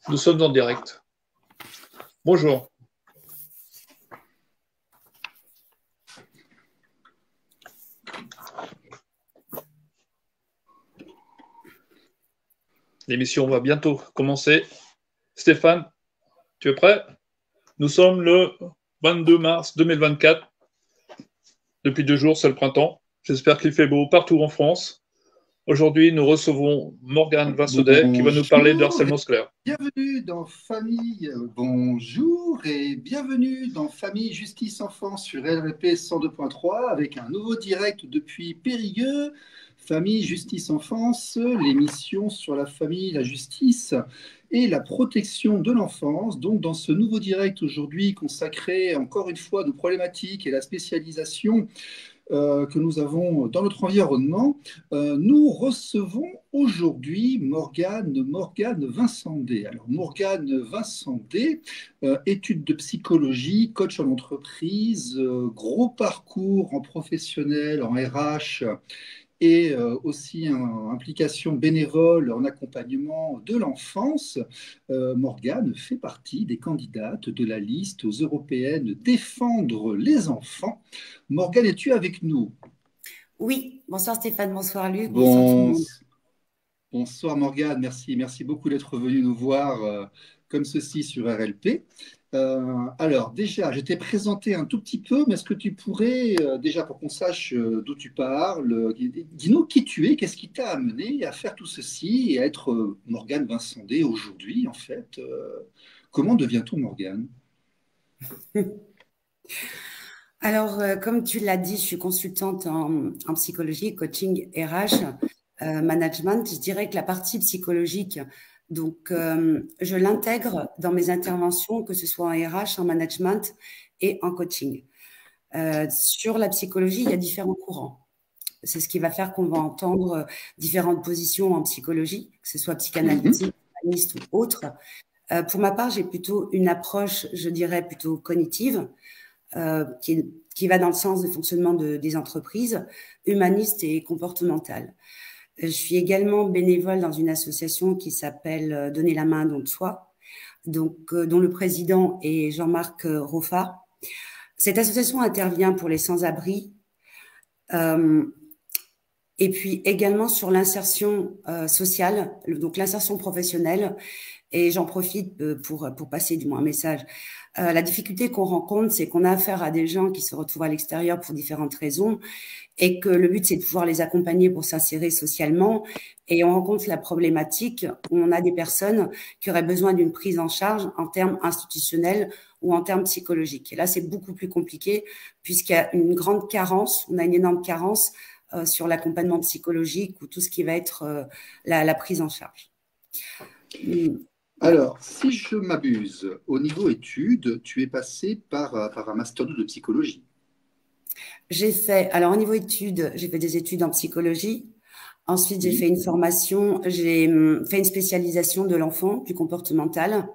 Nous sommes en direct. Bonjour. L'émission va bientôt commencer. Stéphane, tu es prêt? Nous sommes le 22 mars 2024. Depuis 2 jours, c'est le printemps. J'espère qu'il fait beau partout en France. Aujourd'hui, nous recevons Morgane Vassaudet qui va nous parler de harcèlement scolaire. Bienvenue dans Famille, bonjour et bienvenue dans Famille Justice Enfance sur LRP 102.3 avec un nouveau direct depuis Périgueux. Famille Justice Enfance, l'émission sur la famille, la justice et la protection de l'enfance. Donc dans ce nouveau direct aujourd'hui consacré encore une fois à nos problématiques et la spécialisation que nous avons dans notre environnement, nous recevons aujourd'hui Morgane Vincendé. Alors Morgane Vincendé, études de psychologie, coach en entreprise, gros parcours en professionnel, en RH et aussi implication bénévole en accompagnement de l'enfance. Morgane fait partie des candidates de la liste aux européennes Défendre les enfants. Morgane, es-tu avec nous? Oui, bonsoir Stéphane, bonsoir Luc, bonsoir tout le Bon, monde. bonsoir Morgane, merci beaucoup d'être venu nous voir comme ceci sur RLP. Alors déjà, je t'ai présenté un tout petit peu, mais est-ce que tu pourrais, déjà pour qu'on sache d'où tu parles, dis-nous qui tu es, qu'est-ce qui t'a amené à faire tout ceci et à être Morgane Vincendé aujourd'hui en fait comment devient-on Morgane? Alors, comme tu l'as dit, je suis consultante en psychologie, coaching RH, management. Je dirais que la partie psychologique, donc, je l'intègre dans mes interventions, que ce soit en RH, en management et en coaching. Sur la psychologie, il y a différents courants. C'est ce qui va faire qu'on va entendre différentes positions en psychologie, que ce soit psychanalytique, humaniste ou autre. Pour ma part, j'ai plutôt une approche, je dirais, plutôt cognitive, qui va dans le sens du fonctionnement des entreprises, humaniste et comportementale. Je suis également bénévole dans une association qui s'appelle Donner la main, don de soi, donc, dont le président est Jean-Marc Roffa. Cette association intervient pour les sans-abri, et puis également sur l'insertion sociale, donc l'insertion professionnelle. Et j'en profite pour passer du moins un message. La difficulté qu'on rencontre, c'est qu'on a affaire à des gens qui se retrouvent à l'extérieur pour différentes raisons et que le but, c'est de pouvoir les accompagner pour s'insérer socialement. Et on rencontre la problématique où on a des personnes qui auraient besoin d'une prise en charge en termes institutionnels ou en termes psychologiques. Et là, c'est beaucoup plus compliqué puisqu'il y a une grande carence, on a une énorme carence sur l'accompagnement psychologique ou tout ce qui va être la prise en charge. Alors, si je m'abuse, au niveau études, tu es passé par un master 2 de psychologie. J'ai fait, alors au niveau études, j'ai fait des études en psychologie. Ensuite, j'ai fait une formation, j'ai fait une spécialisation de l'enfant, du comportemental.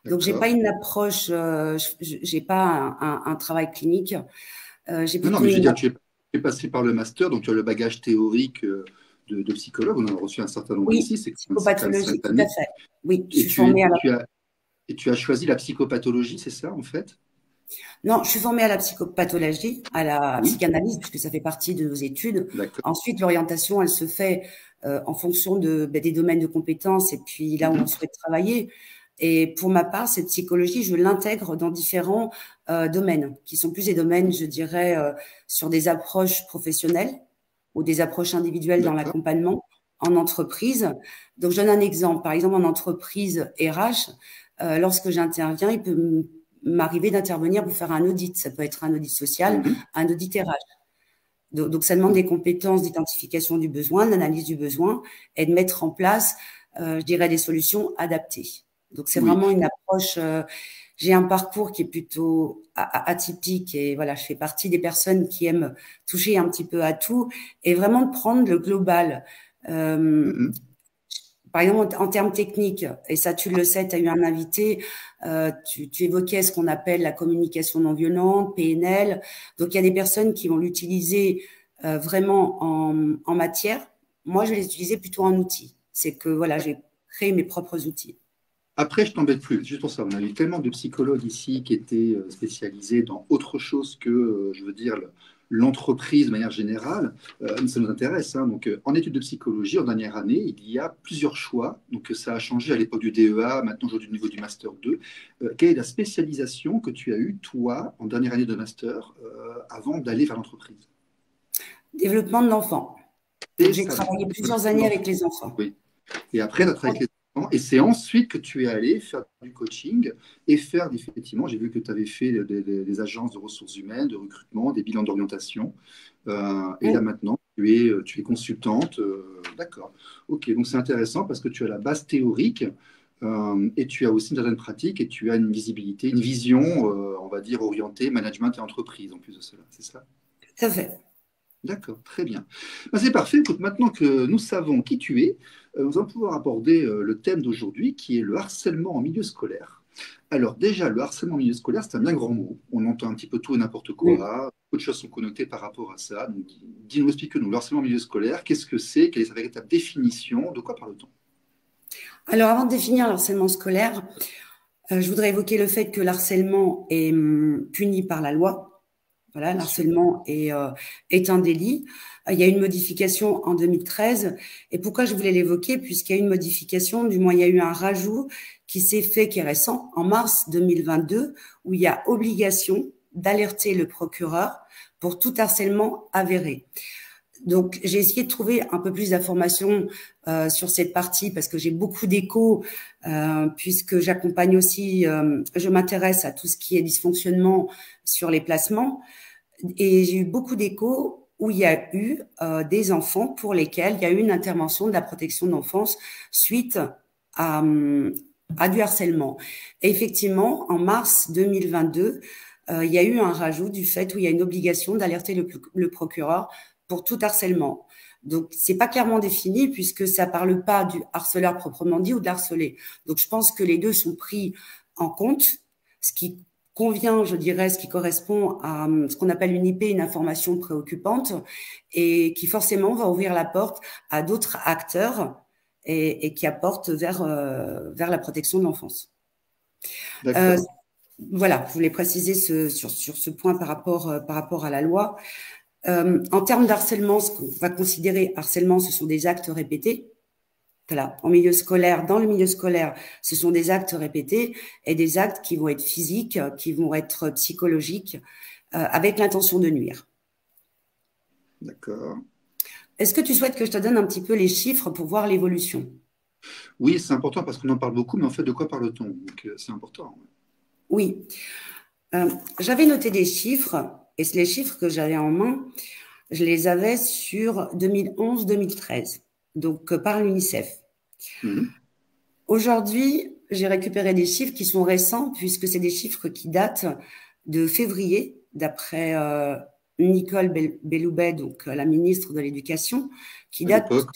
Donc, j'ai pas une approche, j'ai pas un travail clinique. J'ai plutôt non, mais je veux dire, tu es passé par le master, donc tu as le bagage théorique de psychologue. On en a reçu un certain nombre Oui, ici, c'est quand même psychopathologie, cette tout à année. fait. Oui, je Et suis formée à la... tu as choisi la psychopathologie, c'est ça, en fait? Non, je suis formée à la psychopathologie, à la Oui, psychanalyse, puisque ça fait partie de nos études. d'accord. Ensuite, l'orientation, elle se fait en fonction des domaines de compétences et puis là où on souhaite travailler. Et pour ma part, cette psychologie, je l'intègre dans différents domaines, qui sont plus des domaines, je dirais, sur des approches professionnelles ou des approches individuelles dans D'accord. l'accompagnement en entreprise. Donc, je donne un exemple. Par exemple, en entreprise RH, lorsque j'interviens, il peut m'arriver d'intervenir pour faire un audit. Ça peut être un audit social, un audit RH. Donc, ça demande des compétences d'identification du besoin, d'analyse du besoin et de mettre en place, je dirais, des solutions adaptées. Donc, c'est Oui. vraiment une approche. J'ai un parcours qui est plutôt atypique et voilà, je fais partie des personnes qui aiment toucher un petit peu à tout et vraiment de prendre le global. Par exemple, en termes techniques, et ça tu le sais, tu as eu un invité, tu évoquais ce qu'on appelle la communication non violente, PNL. Donc, il y a des personnes qui vont l'utiliser vraiment en matière. Moi, je vais l'utiliser plutôt en outil. C'est que voilà, j'ai créé mes propres outils. Après, je t'embête plus, juste pour ça. On a eu tellement de psychologues ici qui étaient spécialisés dans autre chose que, je veux dire, l'entreprise de manière générale. Ça nous intéresse, hein. Donc, en études de psychologie, en dernière année, il y a plusieurs choix. Donc, ça a changé à l'époque du DEA, maintenant aujourd'hui au niveau du Master 2. Quelle est la spécialisation que tu as eue, toi, en dernière année de Master, avant d'aller vers l'entreprise? Développement de l'enfant. Donc, Et j'ai ça, travaillé plusieurs années avec les enfants. oui. Et après, tu as travaillé avec les enfants. Et c'est ensuite que tu es allé faire du coaching et faire, effectivement, j'ai vu que tu avais fait des agences de ressources humaines, de recrutement, des bilans d'orientation. Et là, Oui, maintenant, tu es consultante. D'accord. Ok, donc c'est intéressant parce que tu as la base théorique et tu as aussi une certaine pratique et tu as une visibilité, une vision, on va dire, orientée management et entreprise en plus de cela. C'est ça? tout à fait. D'accord, très bien. Ben, c'est parfait. Écoute, maintenant que nous savons qui tu es, nous allons pouvoir aborder le thème d'aujourd'hui qui est le harcèlement en milieu scolaire. Alors déjà, le harcèlement en milieu scolaire, c'est un bien grand mot. On entend un petit peu tout et n'importe Oui. quoi. Beaucoup de choses sont connotées par rapport à ça. Donc, dis-nous, explique-nous, le harcèlement en milieu scolaire, qu'est-ce que c'est? Quelle est sa véritable définition? De quoi parle-t-on? Alors, avant de définir le harcèlement scolaire, je voudrais évoquer le fait que l'harcèlement est puni par la loi. Voilà, Bien sûr. l'harcèlement est un délit. Il y a eu une modification en 2013. Et pourquoi je voulais l'évoquer? Puisqu'il y a eu une modification, du moins il y a eu un rajout qui s'est fait, qui est récent, en mars 2022, où il y a obligation d'alerter le procureur pour tout harcèlement avéré. Donc, j'ai essayé de trouver un peu plus d'informations sur cette partie parce que j'ai beaucoup d'échos, puisque j'accompagne aussi, je m'intéresse à tout ce qui est dysfonctionnement sur les placements. Et j'ai eu beaucoup d'échos où il y a eu des enfants pour lesquels il y a eu une intervention de la protection de l'enfance suite à, à du harcèlement. Et effectivement, en mars 2022, il y a eu un rajout du fait où il y a une obligation d'alerter le procureur pour tout harcèlement. Donc, c'est pas clairement défini puisque ça parle pas du harceleur proprement dit ou de l'harcelé. Donc, je pense que les deux sont pris en compte, ce qui convient, je dirais, ce qui correspond à ce qu'on appelle une IP, une information préoccupante, et qui forcément va ouvrir la porte à d'autres acteurs et qui apportent vers la protection de l'enfance. Euh, D'accord. voilà, je voulais préciser sur ce point par rapport à la loi. En termes d'harcèlement, ce qu'on va considérer harcèlement, ce sont des actes répétés. Voilà, en milieu scolaire, dans le milieu scolaire, ce sont des actes répétés et des actes qui vont être physiques, qui vont être psychologiques, avec l'intention de nuire. D'accord. Est-ce que tu souhaites que je te donne un petit peu les chiffres pour voir l'évolution? Oui, c'est important parce qu'on en parle beaucoup, mais en fait, de quoi parle-t-on? Donc, c'est important. Oui. J'avais noté des chiffres, et les chiffres que j'avais en main, je les avais sur 2011-2013, donc par l'UNICEF. Mhm. Aujourd'hui, j'ai récupéré des chiffres qui sont récents, puisque c'est des chiffres qui datent de février, d'après Nicole Belloubet, donc la ministre de l'Éducation, qui À date l'époque.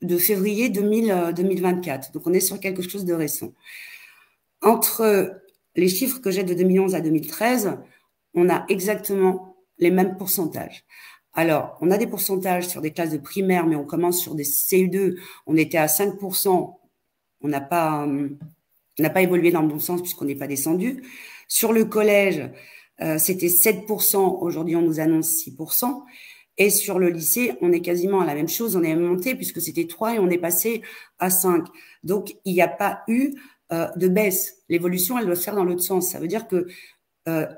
de février 2024. Donc, on est sur quelque chose de récent. Entre les chiffres que j'ai de 2011 à 2013, on a exactement les mêmes pourcentages. Alors, on a des pourcentages sur des classes de primaire, mais on commence sur des CE2, on était à 5%, on n'a pas évolué dans le bon sens puisqu'on n'est pas descendu. Sur le collège, c'était 7%, aujourd'hui on nous annonce 6%. Et sur le lycée, on est quasiment à la même chose, on est monté puisque c'était 3 et on est passé à 5. Donc, il n'y a pas eu de baisse. L'évolution, elle doit se faire dans l'autre sens. Ça veut dire que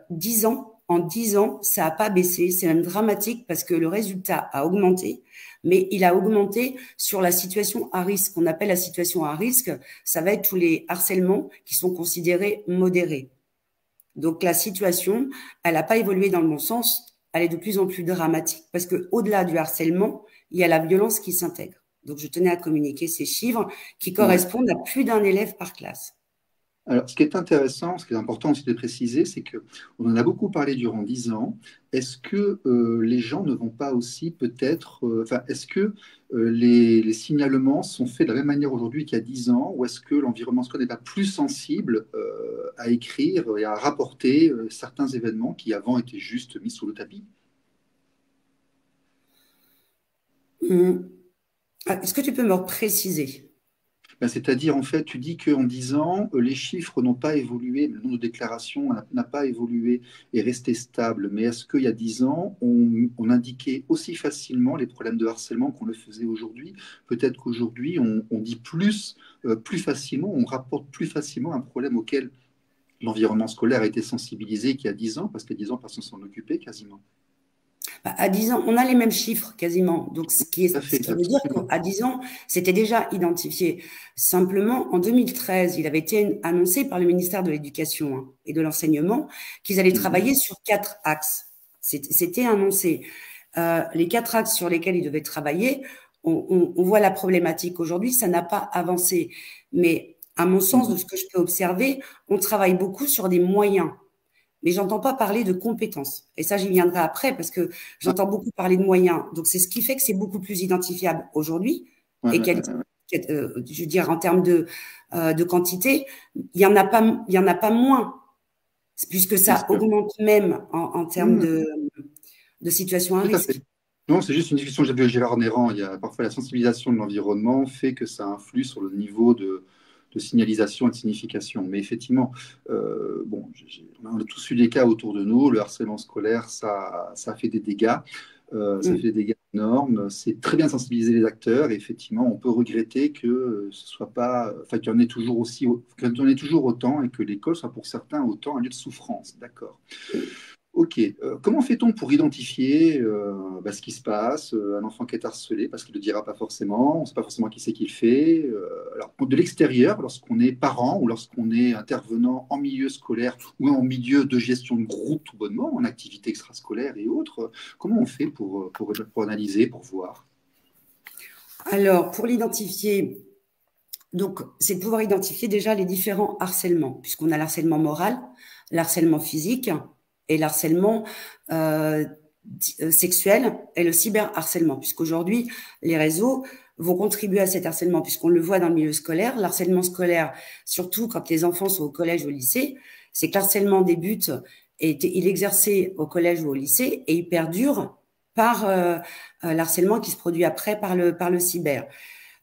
10 ans, en 10 ans, ça n'a pas baissé. C'est même dramatique parce que le résultat a augmenté, mais il a augmenté sur la situation à risque. On appelle la situation à risque, ça va être tous les harcèlements qui sont considérés modérés. Donc la situation, elle n'a pas évolué dans le bon sens, elle est de plus en plus dramatique parce que au-delà du harcèlement, il y a la violence qui s'intègre. Donc je tenais à communiquer ces chiffres qui Ouais. correspondent à plus d'un élève par classe. Alors, ce qui est intéressant, ce qui est important aussi de préciser, c'est que on en a beaucoup parlé durant 10 ans. Est-ce que les gens ne vont pas aussi peut-être, enfin, est-ce que les signalements sont faits de la même manière aujourd'hui qu'il y a 10 ans, ou est-ce que l'environnement scolaire n'est pas plus sensible à écrire et à rapporter certains événements qui avant étaient juste mis sous le tapis? Hum. Est-ce que tu peux me préciser? Ben, c'est-à-dire, en fait, tu dis qu'en 10 ans, les chiffres n'ont pas évolué, le nombre de déclarations n'a pas évolué et resté stable. Mais est-ce qu'il y a 10 ans, on indiquait aussi facilement les problèmes de harcèlement qu'on le faisait aujourd'hui? Peut-être qu'aujourd'hui, on dit plus facilement, on rapporte plus facilement un problème auquel l'environnement scolaire a été sensibilisé qu'il y a 10 ans, parce qu'il y a 10 ans, personne s'en occupait quasiment. Bah, à 10 ans, on a les mêmes chiffres quasiment. Donc, Tout à ce fait, qui veut dire absolument. qu'à 10 ans, c'était déjà identifié. Simplement, en 2013, il avait été annoncé par le ministère de l'Éducation et de l'Enseignement qu'ils allaient Mhm. travailler sur 4 axes. C'était annoncé. Les 4 axes sur lesquels ils devaient travailler, on voit la problématique aujourd'hui, ça n'a pas avancé. Mais à mon sens, de Mhm. ce que je peux observer, on travaille beaucoup sur des moyens. Mais j'entends pas parler de compétences. Et ça, j'y viendrai après parce que Ouais, j'entends beaucoup parler de moyens. Donc, c'est ce qui fait que c'est beaucoup plus identifiable aujourd'hui ouais, et ouais, ouais, ouais. je veux dire, en termes de quantité, il y en a pas moins puisque Bien ça sûr. augmente même en termes Mhm. de situation à Tout à fait. risque. Non, c'est juste une discussion que j'avais avec Gérard Néran. Il y a parfois la sensibilisation de l'environnement fait que ça influe sur le niveau de signalisation et de signification. Mais effectivement, bon, on a tous eu des cas autour de nous. Le harcèlement scolaire, ça a fait des dégâts. Ça fait Mm. des dégâts énormes. C'est très bien de sensibiliser les acteurs. Et effectivement, on peut regretter que ce soit pas, enfin, qu'il y en ait toujours aussi, qu'il y en ait toujours autant et que l'école soit pour certains autant un lieu de souffrance. D'accord. Ok. Comment fait-on pour identifier ce qui se passe, un enfant qui est harcelé, parce qu'il ne le dira pas forcément, on ne sait pas forcément qui c'est qui le fait. Alors, de l'extérieur, lorsqu'on est parent ou lorsqu'on est intervenant en milieu scolaire ou en milieu de gestion de groupe tout bonnement, en activité extrascolaire et autres, comment on fait pour analyser, pour voir? Alors, pour l'identifier, donc, c'est de pouvoir identifier déjà les différents harcèlements, puisqu'on a l'harcèlement moral, l'harcèlement physique et l'harcèlement euh, sexuel et le cyberharcèlement, puisqu'aujourd'hui, les réseaux vont contribuer à cet harcèlement, puisqu'on le voit dans le milieu scolaire. L'harcèlement scolaire, surtout quand les enfants sont au collège ou au lycée, c'est que l'harcèlement débute et il est exercé au collège ou au lycée et il perdure par l'harcèlement qui se produit après par le cyber.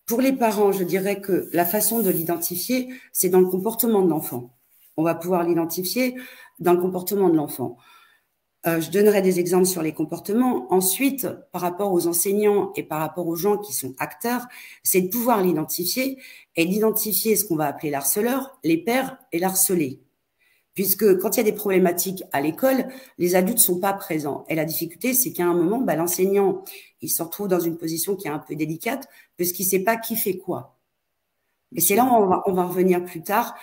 Pour les parents, je dirais que la façon de l'identifier, c'est dans le comportement de l'enfant. On va pouvoir l'identifier dans le comportement de l'enfant. Je donnerai des exemples sur les comportements. Ensuite, par rapport aux enseignants et par rapport aux gens qui sont acteurs, c'est de pouvoir l'identifier et d'identifier ce qu'on va appeler l'harceleur, les pairs et l'harcelé. Puisque quand il y a des problématiques à l'école, les adultes sont pas présents. Et la difficulté, c'est qu'à un moment, bah, l'enseignant, il se retrouve dans une position qui est un peu délicate, puisqu'il sait pas qui fait quoi. Bien Et c'est là sûr. où on va revenir plus tard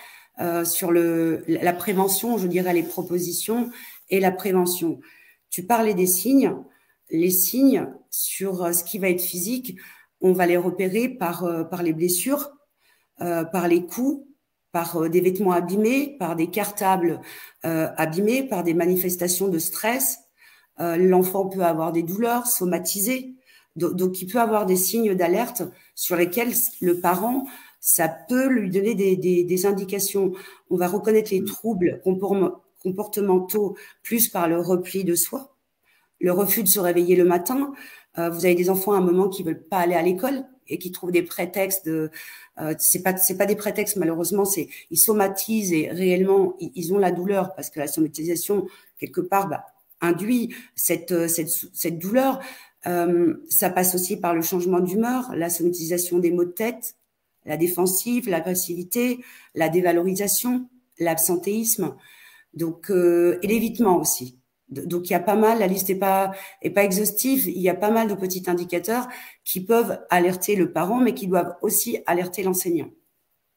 sur la prévention, je dirais les propositions et la prévention. Tu parlais des signes. Les signes sur ce qui va être physique, on va les repérer par les blessures, par les coups, par des vêtements abîmés, par des cartables abîmés, par des manifestations de stress. L'enfant peut avoir des douleurs somatisées. Donc, il peut avoir des signes d'alerte sur lesquels le parent, ça peut lui donner des indications. On va reconnaître les troubles comportementaux plus par le repli de soi, le refus de se réveiller le matin. Vous avez des enfants à un moment qui veulent pas aller à l'école et qui trouvent des prétextes de c'est pas des prétextes malheureusement, c'est ils somatisent et réellement ils ont la douleur parce que la somatisation quelque part bah, induit cette douleur. Ça passe aussi par le changement d'humeur, la somatisation des maux de tête, la défensive, l'agressivité, la dévalorisation, l'absentéisme, donc et l'évitement aussi. Donc il y a pas mal, la liste est pas exhaustive, il y a pas mal de petits indicateurs qui peuvent alerter le parent, mais qui doivent aussi alerter l'enseignant.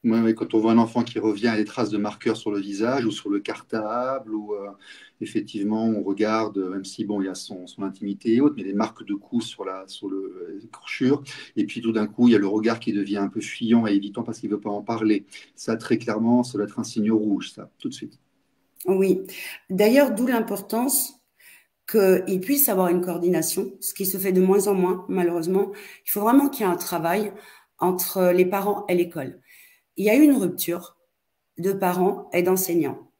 Ouais, ouais, quand on voit un enfant qui revient à des traces de marqueurs sur le visage ou sur le cartable, ou effectivement on regarde, même si bon, il y a son intimité et autres, mais des marques de coups sur le écorchure, et puis tout d'un coup il y a le regard qui devient un peu fuyant et évitant parce qu'il ne veut pas en parler. Ça, très clairement, ça doit être un signe rouge, ça, tout de suite. Oui. D'ailleurs, d'où l'importance qu'il puisse avoir une coordination, ce qui se fait de moins en moins, malheureusement. Il faut vraiment qu'il y ait un travail entre les parents et l'école. Il y a eu une rupture de parents et d'enseignants.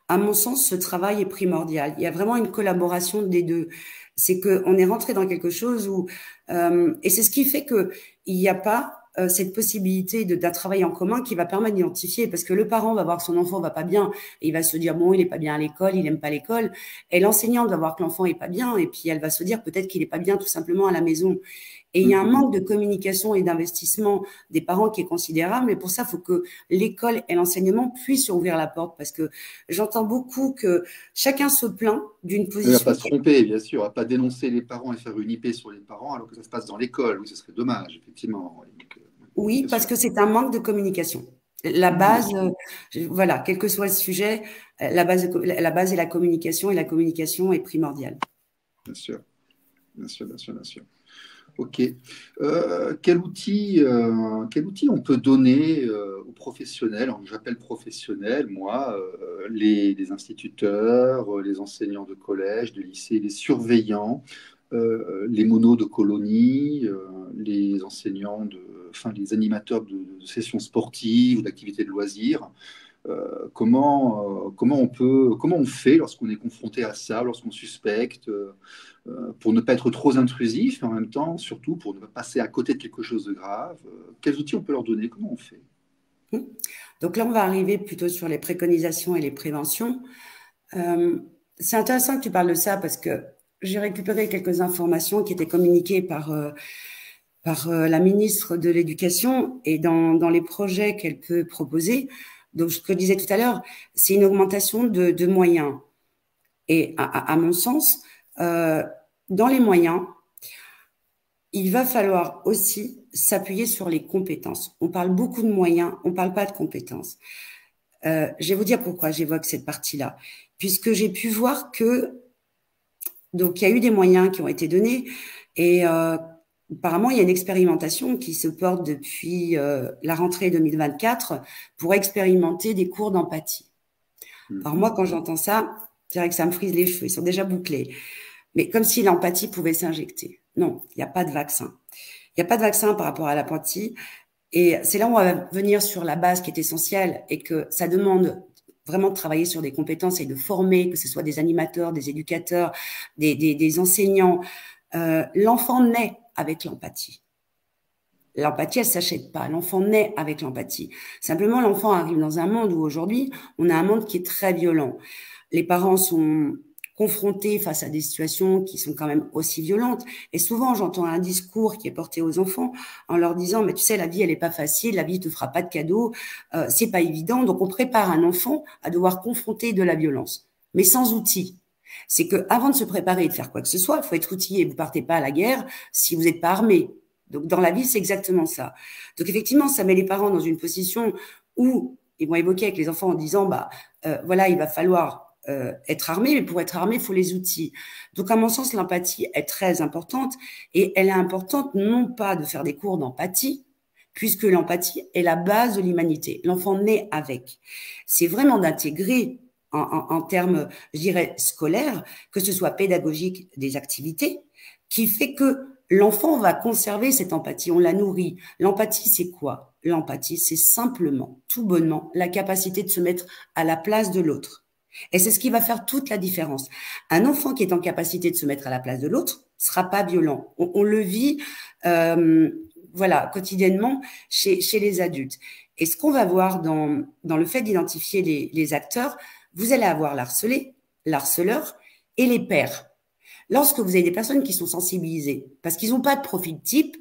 À mon sens, ce travail est primordial. Il y a vraiment une collaboration des deux. C'est qu'on est rentré dans quelque chose où, et c'est ce qui fait que il n'y a pas cette possibilité d'un travail en commun qui va permettre d'identifier, parce que le parent va voir que son enfant va pas bien et il va se dire bon, il est pas bien à l'école, il aime pas l'école, et l'enseignante va voir que l'enfant est pas bien et puis elle va se dire peut-être qu'il est pas bien tout simplement à la maison. Et il y a un manque de communication et d'investissement des parents qui est considérable. Et pour ça, il faut que l'école et l'enseignement puissent ouvrir la porte, parce que j'entends beaucoup que chacun se plaint d'une Il ne va position. pas se tromper, bien sûr, il ne va pas dénoncer les parents et faire une IP sur les parents alors que ça se passe dans l'école. Oui, ce serait dommage, effectivement. Donc, Oui, parce que c'est un manque de communication. La base, voilà, quel que soit le sujet, la base est la communication, et la communication est primordiale. Bien sûr, bien sûr, bien sûr, bien sûr. Ok. Quel outil on peut donner aux professionnels? J'appelle professionnels, moi, les instituteurs, les enseignants de collège, de lycée, les surveillants, les monos de colonies, les enseignants enfin, les animateurs de sessions sportives ou d'activités de loisirs. Comment on fait lorsqu'on est confronté à ça, lorsqu'on suspecte, pour ne pas être trop intrusif, mais en même temps, surtout pour ne pas passer à côté de quelque chose de grave. Quels outils on peut leur donner? Comment on fait? Donc là, on va arriver plutôt sur les préconisations et les préventions. C'est intéressant que tu parles de ça, parce que j'ai récupéré quelques informations qui étaient communiquées par la ministre de l'Éducation, et dans les projets qu'elle peut proposer. Donc, ce que je disais tout à l'heure, c'est une augmentation de moyens. Et à mon sens, dans les moyens, il va falloir aussi s'appuyer sur les compétences. On parle beaucoup de moyens, on ne parle pas de compétences. Je vais vous dire pourquoi j'évoque cette partie-là. Puisque j'ai pu voir que, donc, il y a eu des moyens qui ont été donnés, et apparemment, il y a une expérimentation qui se porte depuis la rentrée 2024 pour expérimenter des cours d'empathie. Alors moi, quand j'entends ça, je dirais que ça me frise les cheveux, ils sont déjà bouclés. Mais comme si l'empathie pouvait s'injecter. Non, il n'y a pas de vaccin. Il n'y a pas de vaccin par rapport à l'empathie. Et c'est là où on va venir sur la base qui est essentielle, et que ça demande vraiment de travailler sur des compétences et de former, que ce soit des animateurs, des éducateurs, des enseignants. L'enfant naît avec l'empathie. L'empathie, elle s'achète pas. L'enfant naît avec l'empathie. Simplement, l'enfant arrive dans un monde où aujourd'hui, on a un monde qui est très violent. Les parents sont confrontés face à des situations qui sont quand même aussi violentes. Et souvent, j'entends un discours qui est porté aux enfants en leur disant, mais tu sais, la vie, elle est pas facile, la vie te fera pas de cadeaux, c'est pas évident. Donc, on prépare un enfant à devoir confronter de la violence, mais sans outils. C'est que avant de se préparer et de faire quoi que ce soit, il faut être outillé. Vous partez pas à la guerre si vous n'êtes pas armé. Donc, dans la vie, c'est exactement ça. Donc, effectivement, ça met les parents dans une position où ils vont évoquer avec les enfants en disant, voilà, il va falloir être armé, mais pour être armé, il faut les outils. Donc, à mon sens, l'empathie est très importante, et elle est importante non pas de faire des cours d'empathie, puisque l'empathie est la base de l'humanité. L'enfant naît avec. C'est vraiment d'intégrer en termes, je dirais, scolaires, que ce soit pédagogique, des activités, qui fait que l'enfant va conserver cette empathie, on la nourrit. L'empathie, c'est quoi? L'empathie, c'est simplement, tout bonnement, la capacité de se mettre à la place de l'autre. Et c'est ce qui va faire toute la différence. Un enfant qui est en capacité de se mettre à la place de l'autre sera pas violent. On le vit, voilà, quotidiennement chez les adultes. Et ce qu'on va voir dans le fait d'identifier les acteurs, vous allez avoir l'harcelé, l'harceleur et les pairs. Lorsque vous avez des personnes qui sont sensibilisées, parce qu'ils n'ont pas de profil type,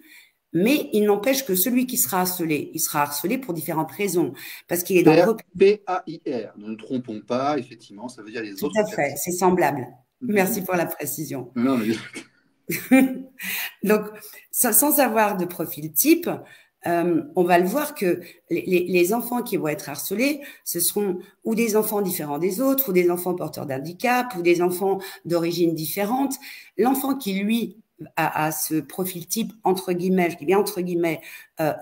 mais il n'empêche que celui qui sera harcelé, il sera harcelé pour différentes raisons. Parce qu'il est dans le... P-A-I-R, ne nous trompons pas, effectivement, ça veut dire les autres Tout à fait, personnes. c'est semblable. Merci pour la précision. Non, mais... Donc, sans avoir de profil type, on va le voir que les enfants qui vont être harcelés, ce seront ou des enfants différents des autres, ou des enfants porteurs d'handicap, ou des enfants d'origine différente. L'enfant qui, lui, a ce profil type, entre guillemets, je dis bien entre guillemets,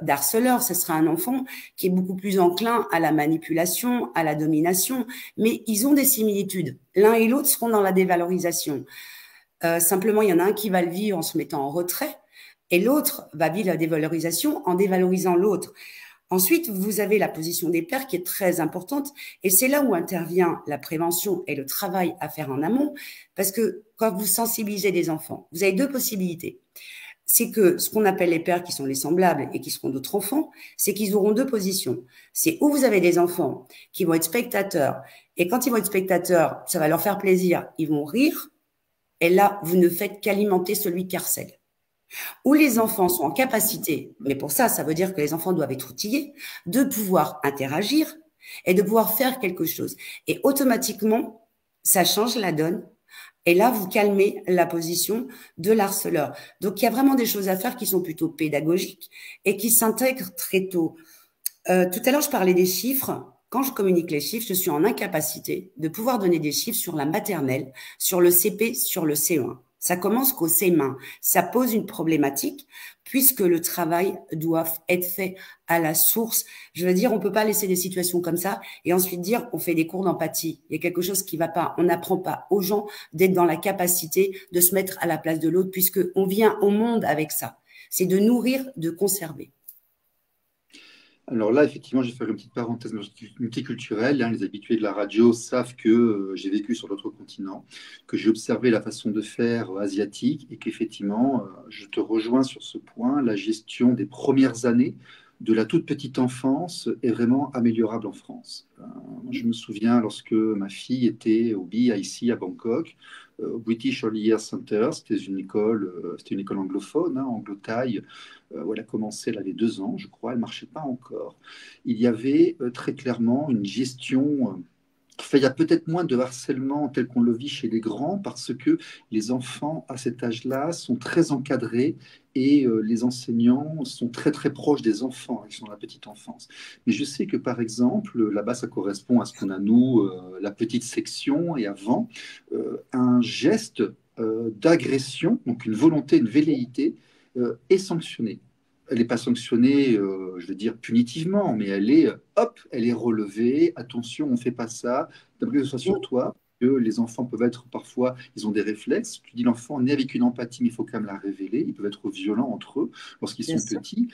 d'harceleur, ce sera un enfant qui est beaucoup plus enclin à la manipulation, à la domination, mais ils ont des similitudes. L'un et l'autre seront dans la dévalorisation. Simplement, il y en a un qui va le vivre en se mettant en retrait, et l'autre va vivre la dévalorisation en dévalorisant l'autre. Ensuite, vous avez la position des pères qui est très importante, et c'est là où intervient la prévention et le travail à faire en amont, parce que quand vous sensibilisez des enfants, vous avez deux possibilités. c'est que ce qu'on appelle les pairs qui sont les semblables et qui seront d'autres enfants, c'est qu'ils auront deux positions. C'est où vous avez des enfants qui vont être spectateurs, et quand ils vont être spectateurs, ça va leur faire plaisir, ils vont rire, et là, vous ne faites qu'alimenter celui qui harcèle. Où les enfants sont en capacité, mais pour ça, ça veut dire que les enfants doivent être outillés, de pouvoir interagir et de pouvoir faire quelque chose. Et automatiquement, ça change la donne. Et là, vous calmez la position de l'harceleur. Donc, il y a vraiment des choses à faire qui sont plutôt pédagogiques et qui s'intègrent très tôt. Tout à l'heure, je parlais des chiffres. Quand je communique les chiffres, je suis en incapacité de pouvoir donner des chiffres sur la maternelle, sur le CP, sur le CE1. Ça commence qu'au CM1. Ça pose une problématique puisque le travail doit être fait à la source. Je veux dire, on peut pas laisser des situations comme ça et ensuite dire on fait des cours d'empathie. Il y a quelque chose qui va pas. On n'apprend pas aux gens d'être dans la capacité de se mettre à la place de l'autre puisque on vient au monde avec ça. C'est de nourrir, de conserver. Alors là, effectivement, je vais faire une petite parenthèse multiculturelle. Les habitués de la radio savent que j'ai vécu sur d'autres continents, que j'ai observé la façon de faire asiatique et qu'effectivement, je te rejoins sur ce point. La gestion des premières années de la toute petite enfance est vraiment améliorable en France. Je me souviens lorsque ma fille était au BIC à Bangkok, au British Early Years Center, c'était une école anglophone, anglo-thaï, où elle a commencé, elle avait 2 ans, je crois, elle ne marchait pas encore. Il y avait très clairement une gestion. Enfin, il y a peut-être moins de harcèlement tel qu'on le vit chez les grands parce que les enfants à cet âge-là sont très encadrés et les enseignants sont très très proches des enfants, ils sont dans la petite enfance. Mais je sais que par exemple, là-bas ça correspond à ce qu'on a nous, la petite section et avant, un geste d'agression, donc une volonté, une velléité, est sanctionnée. Elle n'est pas sanctionnée, je veux dire, punitivement, mais elle est relevée. Attention, on ne fait pas ça. D'abord que ce soit sur toi, que les enfants peuvent être parfois, ils ont des réflexes. Tu dis l'enfant naît avec une empathie, mais il faut quand même la révéler. Ils peuvent être violents entre eux lorsqu'ils sont petits.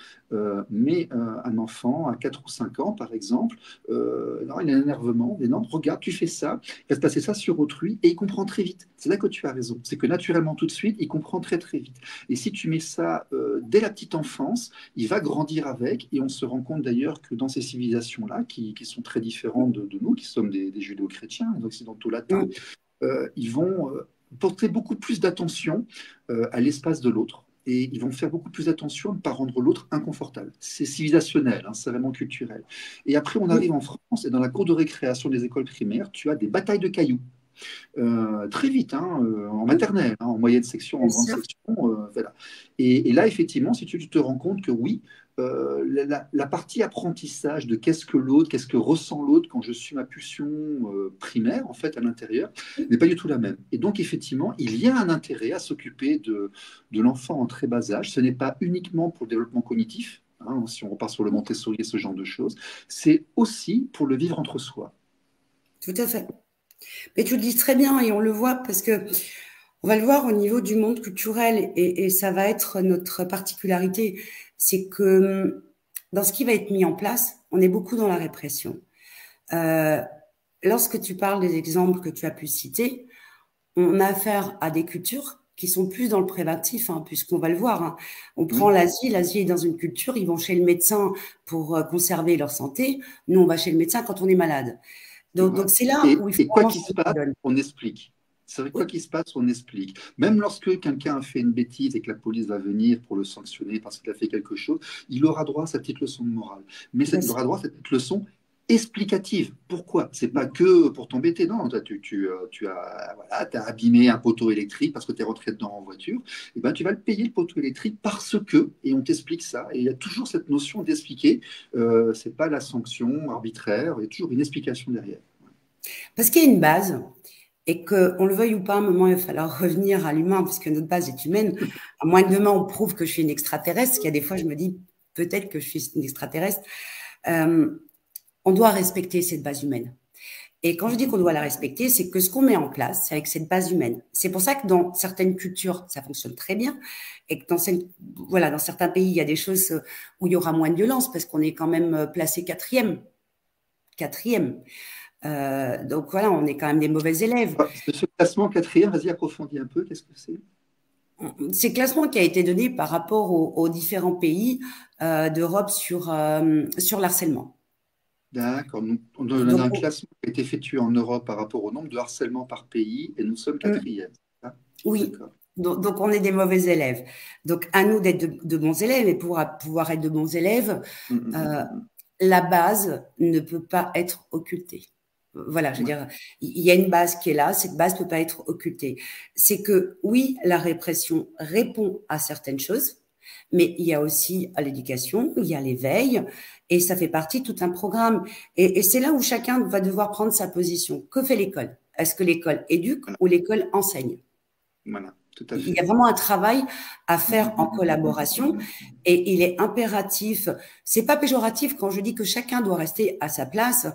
Mais un enfant à 4 ou 5 ans, par exemple, non, il a un énervement. Mais non, regarde, tu fais ça, il va se passer ça sur autrui, et il comprend très vite. C'est là que tu as raison. C'est que naturellement, tout de suite, il comprend très très vite. Et si tu mets ça dès la petite enfance, il va grandir avec, et on se rend compte d'ailleurs que dans ces civilisations-là, qui sont très différentes de nous, qui sommes des judéo-chrétiens, des occidentaux latins, ils vont porter beaucoup plus d'attention à l'espace de l'autre. Et ils vont faire beaucoup plus attention à ne pas rendre l'autre inconfortable. C'est civilisationnel, c'est vraiment culturel. Et après, on arrive en France, et dans la cour de récréation des écoles primaires, tu as des batailles de cailloux. Très vite, en maternelle, en moyenne section, en grande section. Voilà. Et là, effectivement, si tu te rends compte que oui, la partie apprentissage de qu'est-ce que l'autre, qu'est-ce que ressent l'autre quand je suis ma pulsion primaire, en fait, à l'intérieur, n'est pas du tout la même. Et donc, effectivement, il y a un intérêt à s'occuper de l'enfant en très bas âge. Ce n'est pas uniquement pour le développement cognitif, si on repart sur le Montessori et ce genre de choses, c'est aussi pour le vivre entre soi. Tout à fait. Mais tu le dis très bien et on le voit parce que on va le voir au niveau du monde culturel et ça va être notre particularité. C'est que dans ce qui va être mis en place, on est beaucoup dans la répression. Lorsque tu parles des exemples que tu as pu citer, on a affaire à des cultures qui sont plus dans le préventif, puisqu'on va le voir. On prend l'Asie est dans une culture, ils vont chez le médecin pour conserver leur santé. Nous, on va chez le médecin quand on est malade. Donc c'est là où il faut. Et quoi qu'il se passe, on explique. C'est vrai, quoi qu'il se passe, on explique. Même lorsque quelqu'un a fait une bêtise et que la police va venir pour le sanctionner parce qu'il a fait quelque chose, il aura droit à sa petite leçon de morale. Mais il aura droit à cette petite leçon explicative. Pourquoi? C'est pas que pour t'embêter. Non, tu as abîmé un poteau électrique parce que tu es rentré dedans en voiture. Et ben, tu vas le payer, le poteau électrique, parce que, et on t'explique ça. Et il y a toujours cette notion d'expliquer. C'est pas la sanction arbitraire. Il y a toujours une explication derrière. Parce qu'il y a une base. Et qu'on le veuille ou pas, à un moment, il va falloir revenir à l'humain, puisque notre base est humaine. À moins que demain, on prouve que je suis une extraterrestre, qu'il y a des fois, je me dis peut-être que je suis une extraterrestre. On doit respecter cette base humaine. Et quand je dis qu'on doit la respecter, c'est que ce qu'on met en place, c'est avec cette base humaine. C'est pour ça que dans certaines cultures, ça fonctionne très bien. Et que dans certains pays, il y a des choses où il y aura moins de violence, parce qu'on est quand même placé quatrième. Donc voilà, on est quand même des mauvais élèves. Ce classement quatrième, vas-y, approfondis un peu, qu'est-ce que c'est? C'est le classement qui a été donné par rapport aux différents pays d'Europe sur l'harcèlement. D'accord. On a Donc, un classement qui a été effectué en Europe par rapport au nombre de harcèlements par pays et nous sommes quatrième. Ah, oui, d'accord. donc on est des mauvais élèves. Donc à nous d'être de bons élèves, et pour pouvoir être de bons élèves, Hum, hum, euh, hum, hum. la base ne peut pas être occultée. Voilà, je veux Ouais. dire, il y a une base qui est là, cette base ne peut pas être occultée. C'est que oui, la répression répond à certaines choses, mais il y a aussi l'éducation, il y a l'éveil, et ça fait partie de tout un programme. Et c'est là où chacun va devoir prendre sa position. Que fait l'école? Est-ce que l'école éduque Voilà. ou l'école enseigne? Voilà, tout à Il y a fait. vraiment un travail à Hum, hum, faire en hum, hum, hum, hum, collaboration, hum. et il est impératif. C'est pas péjoratif quand je dis que chacun doit rester à sa place.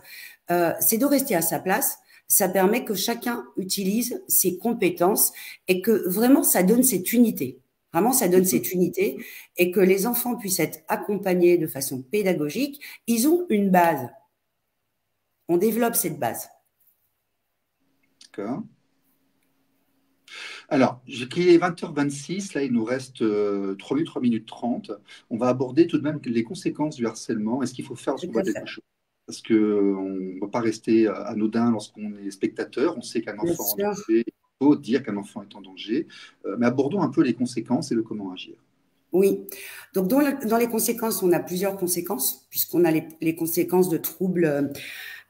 C'est de rester à sa place. Ça permet que chacun utilise ses compétences et que vraiment ça donne cette unité. Vraiment, ça donne cette unité et que les enfants puissent être accompagnés de façon pédagogique. Ils ont une base. On développe cette base. D'accord. Alors, j'ai pris 20h26, là il nous reste 3 minutes 30. On va aborder tout de même les conséquences du harcèlement. Est-ce qu'il faut faire, est-ce Tout qu'on voit à quelque fait. chose? Parce qu'on ne va pas rester anodin lorsqu'on est spectateur. On sait qu'un Bien enfant est en sûr. danger, il faut dire qu'un enfant est en danger. Mais abordons un peu les conséquences et le comment agir. Oui. Donc, dans les conséquences, on a plusieurs conséquences, puisqu'on a les conséquences de troubles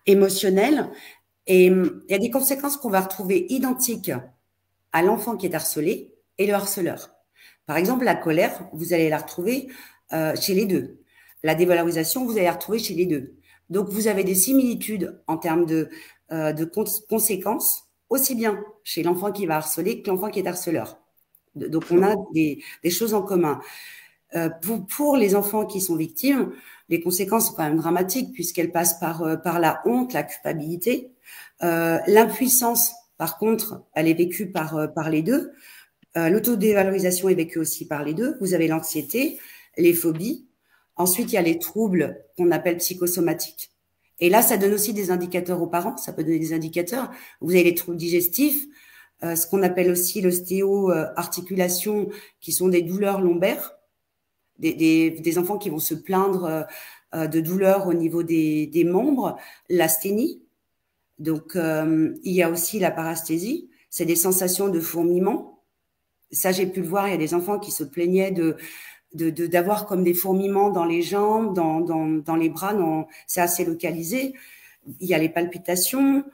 émotionnels. Et il y a des conséquences qu'on va retrouver identiques à l'enfant qui est harcelé et le harceleur. Par exemple, la colère, vous allez la retrouver chez les deux. La dévalorisation, vous allez la retrouver chez les deux. Donc, vous avez des similitudes en termes de conséquences, aussi bien chez l'enfant qui va harceler que l'enfant qui est harceleur. Donc, on a des choses en commun. Pour les enfants qui sont victimes, les conséquences sont quand même dramatiques puisqu'elles passent par la honte, la culpabilité. L'impuissance, par contre, elle est vécue par les deux. L'autodévalorisation est vécue aussi par les deux. Vous avez l'anxiété, les phobies. Ensuite, il y a les troubles qu'on appelle psychosomatiques. Et là, ça donne aussi des indicateurs aux parents. Ça peut donner des indicateurs. Vous avez les troubles digestifs, ce qu'on appelle aussi l'ostéo-articulation, qui sont des douleurs lombaires, des enfants qui vont se plaindre de douleurs au niveau des membres, l'asthénie. Donc, il y a aussi la parasthésie, c'est des sensations de fourmillement. Ça, j'ai pu le voir, il y a des enfants qui se plaignaient d'avoir comme des fourmillements dans les jambes, dans les bras, c'est assez localisé. Il y a les palpitations,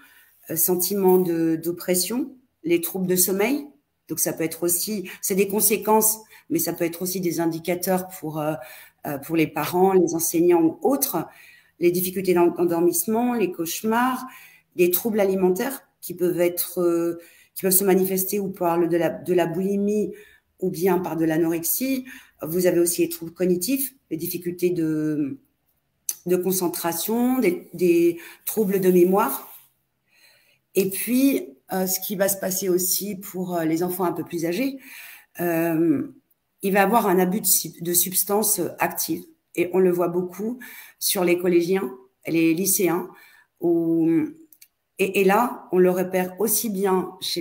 sentiments d'oppression, les troubles de sommeil. Donc, ça peut être aussi, c'est des conséquences, mais ça peut être aussi des indicateurs pour les parents, les enseignants ou autres. Les difficultés d'endormissement, les cauchemars, les troubles alimentaires qui peuvent se manifester ou par de la boulimie ou bien par de l'anorexie. Vous avez aussi les troubles cognitifs, les difficultés de concentration, des troubles de mémoire. Et puis, ce qui va se passer aussi pour les enfants un peu plus âgés, il va y avoir un abus de substances actives. Et on le voit beaucoup sur les collégiens, les lycéens, et là, on le repère aussi bien chez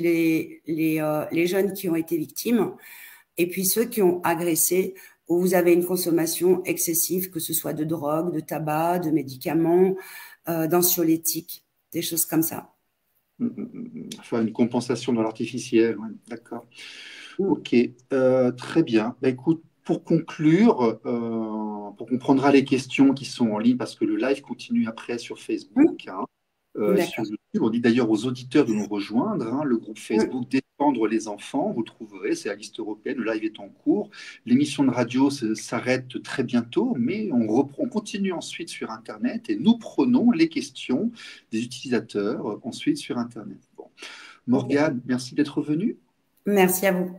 les jeunes qui ont été victimes, et puis ceux qui ont agressé, où vous avez une consommation excessive, que ce soit de drogue, de tabac, de médicaments, d'anxiolytiques, des choses comme ça. Enfin, une compensation dans l'artificiel, ouais, d'accord. Mm. Ok, très bien. Bah, écoute, pour conclure, on prendra les questions qui sont en ligne parce que le live continue après sur Facebook, hein, sur D'accord. YouTube. On dit d'ailleurs aux auditeurs de nous rejoindre, hein, le groupe Mm. Facebook Défendre les enfants. Vous le trouverez, c'est la liste européenne. Le live est en cours. L'émission de radio s'arrête très bientôt, mais on continue ensuite sur Internet et nous prenons les questions des utilisateurs ensuite sur Internet. Bon. Okay. Morgane, merci d'être venue. Merci à vous.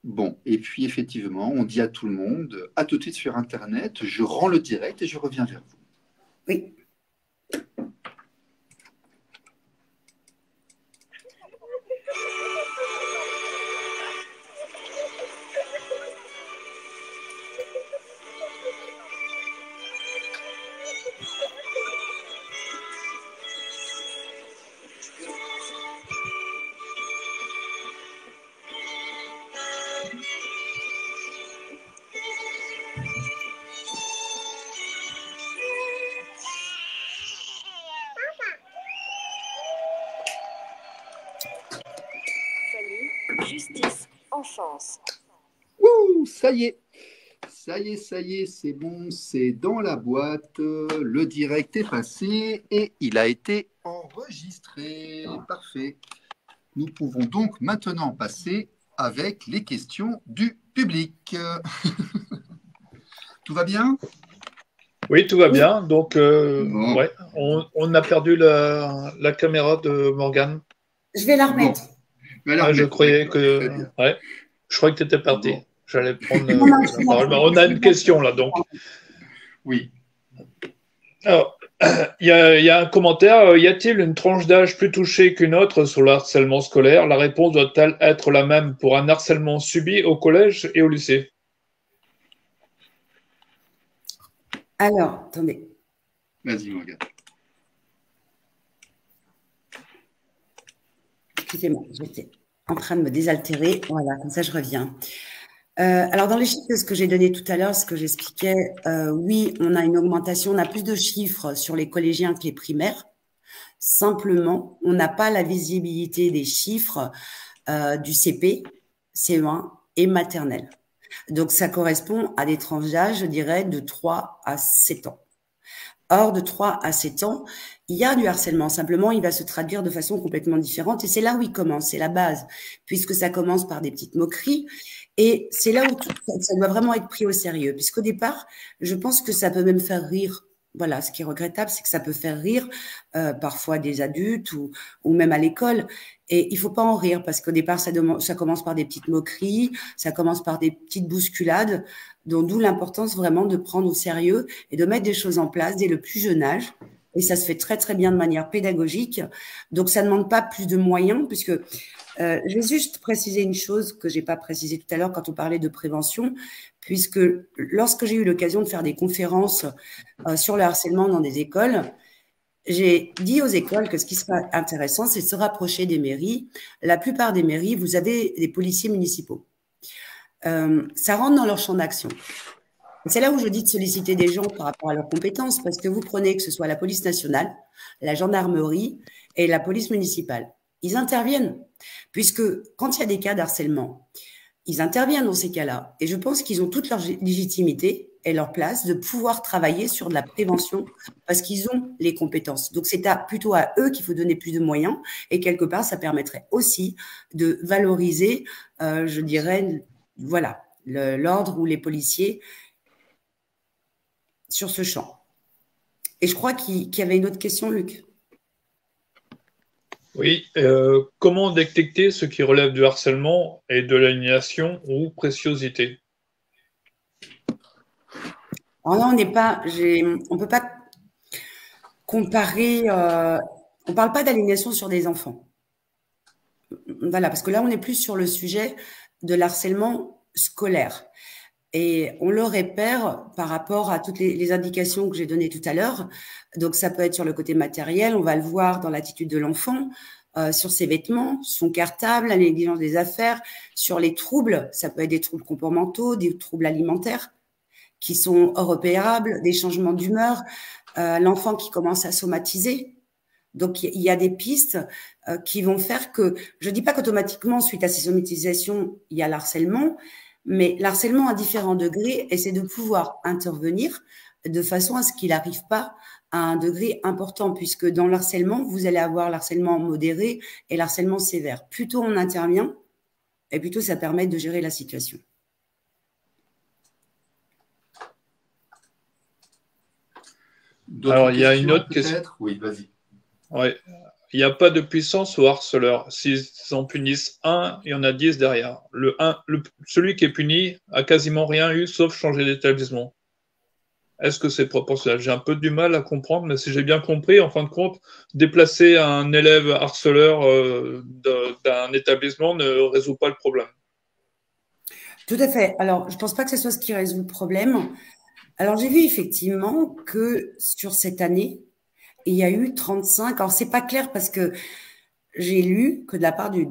Bon, et puis effectivement, on dit à tout le monde, à tout de suite sur Internet, je rends le direct et je reviens vers vous. Oui. en chance. Ouh, ça y est. Ça y est, ça y est, c'est bon, c'est dans la boîte. Le direct est passé et il a été enregistré. Parfait. Nous pouvons donc maintenant passer avec les questions du public. Tout va bien? Oui, tout va bien. Donc, Bon. ouais, on a perdu la caméra de Morgane. Je vais la Bon. remettre. Je croyais que. Très bien. Ouais, je croyais que tu étais parti. Bon. J'allais prendre Non, non, la parole. Mais on a une question là, donc. Oui. Alors, il y a un commentaire. Y a-t-il une tranche d'âge plus touchée qu'une autre sur le harcèlement scolaire? La réponse doit-elle être la même pour un harcèlement subi au collège et au lycée? Alors, attendez. Vas-y, Morgane. Excusez-moi, j'étais en train de me désaltérer. Voilà, comme ça, je reviens. Alors, dans les chiffres ce que j'ai donné tout à l'heure, ce que j'expliquais, oui, on a une augmentation, on a plus de chiffres sur les collégiens que les primaires. Simplement, on n'a pas la visibilité des chiffres du CP, CE1 et maternelle. Donc, ça correspond à des tranches d'âge, je dirais, de 3 à 7 ans. Or, de 3 à 7 ans, il y a du harcèlement. Simplement, il va se traduire de façon complètement différente. Et c'est là où il commence, c'est la base, puisque ça commence par des petites moqueries. Et c'est là où ça doit vraiment être pris au sérieux. Puisqu'au départ, je pense que ça peut même faire rire. Voilà, ce qui est regrettable, c'est que ça peut faire rire parfois des adultes ou même à l'école. Et il faut pas en rire parce qu'au départ, ça commence par des petites moqueries, ça commence par des petites bousculades, d'où l'importance vraiment de prendre au sérieux et de mettre des choses en place dès le plus jeune âge. Et ça se fait très, très bien de manière pédagogique. Donc, ça ne demande pas plus de moyens puisque je vais juste préciser une chose que j'ai pas précisé tout à l'heure quand on parlait de prévention, puisque lorsque j'ai eu l'occasion de faire des conférences sur le harcèlement dans des écoles, j'ai dit aux écoles que ce qui serait intéressant, c'est de se rapprocher des mairies. La plupart des mairies, vous avez des policiers municipaux. Ça rentre dans leur champ d'action. C'est là où je dis de solliciter des gens par rapport à leurs compétences, parce que vous prenez que ce soit la police nationale, la gendarmerie et la police municipale. Ils interviennent, puisque quand il y a des cas d'harcèlement, ils interviennent dans ces cas-là. Et je pense qu'ils ont toute leur légitimité et leur place de pouvoir travailler sur de la prévention parce qu'ils ont les compétences. Donc, c'est plutôt à eux qu'il faut donner plus de moyens. Et quelque part, ça permettrait aussi de valoriser, je dirais, voilà, l'ordre ou les policiers sur ce champ. Et je crois qu'il y avait une autre question, Luc. Oui, comment détecter ce qui relève du harcèlement et de l'aliénation ou préciosité? Alors là, on peut pas comparer, on parle pas d'aliénation sur des enfants. Voilà, parce que là, on est plus sur le sujet de l'harcèlement scolaire. Et on le repère par rapport à toutes les indications que j'ai données tout à l'heure. Donc, ça peut être sur le côté matériel, on va le voir dans l'attitude de l'enfant, sur ses vêtements, son cartable, la négligence des affaires, sur les troubles, ça peut être des troubles comportementaux, des troubles alimentaires qui sont repérables, des changements d'humeur, l'enfant qui commence à somatiser. Donc, il y a des pistes qui vont faire que, je dis pas qu'automatiquement, suite à ces somatisations, il y a l'harcèlement, mais l'harcèlement à différents degrés, et c'est de pouvoir intervenir de façon à ce qu'il n'arrive pas à un degré important, puisque dans l'harcèlement, vous allez avoir l'harcèlement modéré et l'harcèlement sévère. Plus tôt on intervient, et plus tôt ça permet de gérer la situation. Alors, il y a une autre question. Oui, vas-y. Ouais. Il n'y a pas de puissance au harceleur. S'ils en punissent un, il y en a 10 derrière. Celui qui est puni a quasiment rien eu sauf changer d'établissement. Est-ce que c'est proportionnel? J'ai un peu du mal à comprendre, mais si j'ai bien compris, en fin de compte, déplacer un élève harceleur d'un établissement ne résout pas le problème. Tout à fait. Alors, je ne pense pas que ce soit ce qui résout le problème. Alors, j'ai vu effectivement que sur cette année, il y a eu 35. Alors, c'est pas clair parce que j'ai lu que de la part du